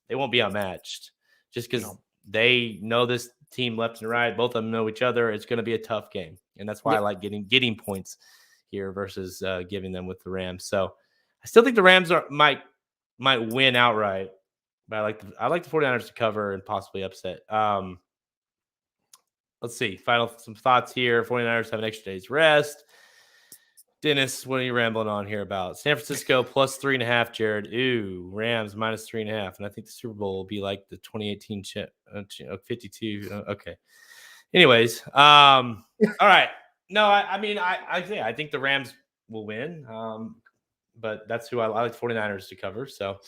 they won't be outmatched just because they know this team left and right. Both of them know each other. It's going to be a tough game. And that's why I like getting points here versus giving them with the Rams. So I still think the Rams might win outright. But I like the 49ers to cover and possibly upset. Let's see. Some thoughts here. 49ers have an extra day's rest. Dennis, what are you rambling on here about? San Francisco plus 3.5, Jared. Ooh, Rams minus 3.5. And I think the Super Bowl will be like the 2018 52. Okay. Anyways, all right. No, I think the Rams will win. But that's who I like the 49ers to cover. So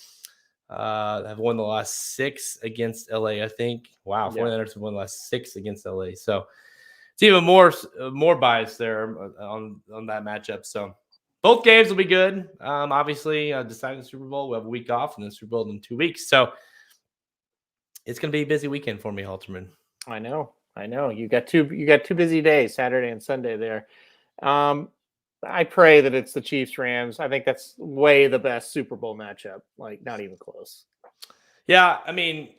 have won the last 6 against LA, I think. Wow, 49ers have won the last 6 against LA. So it's even more bias there on that matchup. So both games will be good. Obviously, deciding the Super Bowl, we'll have a week off, and then Super Bowl in 2 weeks. So it's going to be a busy weekend for me, Halterman. I know. You got two busy days, Saturday and Sunday there. I pray that it's the Chiefs Rams. I think that's way the best Super Bowl matchup. Like, not even close. Yeah, I mean,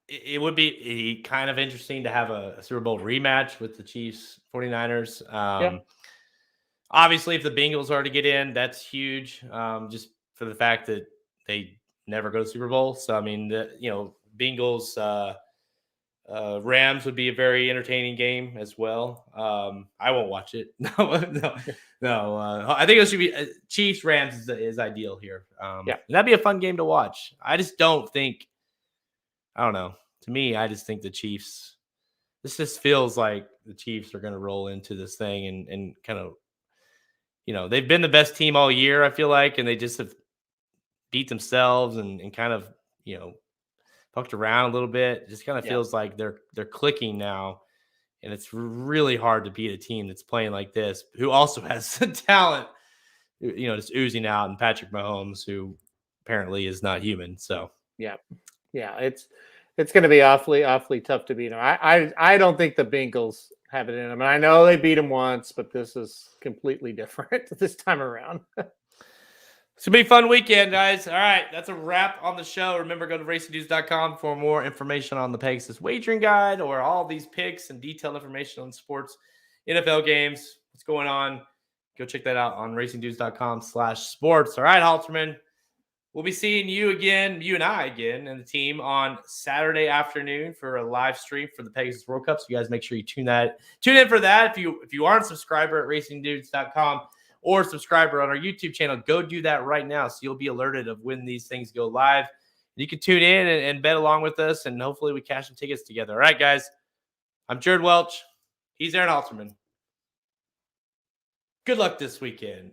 it would be kind of interesting to have a Super Bowl rematch with the Chiefs 49ers. Obviously, if the Bengals are to get in, that's huge. Just for the fact that they never go to Super Bowl. So I mean, Bengals Rams would be a very entertaining game as well. I won't watch it. No. I think it should be Chiefs Rams is ideal here. And that'd be a fun game to watch. I just don't think. I don't know. To me, I just think the Chiefs. This just feels like the Chiefs are going to roll into this thing and kind of. They've been the best team all year, I feel like, and they just have beat themselves and kind of, fucked around a little bit. It just kind of feels like they're clicking now, and it's really hard to beat a team that's playing like this, who also has talent, just oozing out, and Patrick Mahomes, who apparently is not human. So it's going to be awfully tough to beat them. I don't think the Bengals have it in them. And I know they beat them once, but this is completely different this time around. It's going to be a fun weekend, guys. All right, that's a wrap on the show. Remember, go to racingdudes.com for more information on the Pegasus wagering guide or all these picks and detailed information on sports, NFL games, what's going on. Go check that out on racingdudes.com/sports. All right, Halterman. We'll be seeing you and I again, and the team on Saturday afternoon for a live stream for the Pegasus World Cup. So you guys make sure you tune in for that. If you aren't a subscriber at racingdudes.com or a subscriber on our YouTube channel, go do that right now, so you'll be alerted of when these things go live. You can tune in and bet along with us, and hopefully we cash some tickets together. All right, guys. I'm Jared Welch. He's Aaron Halterman. Good luck this weekend.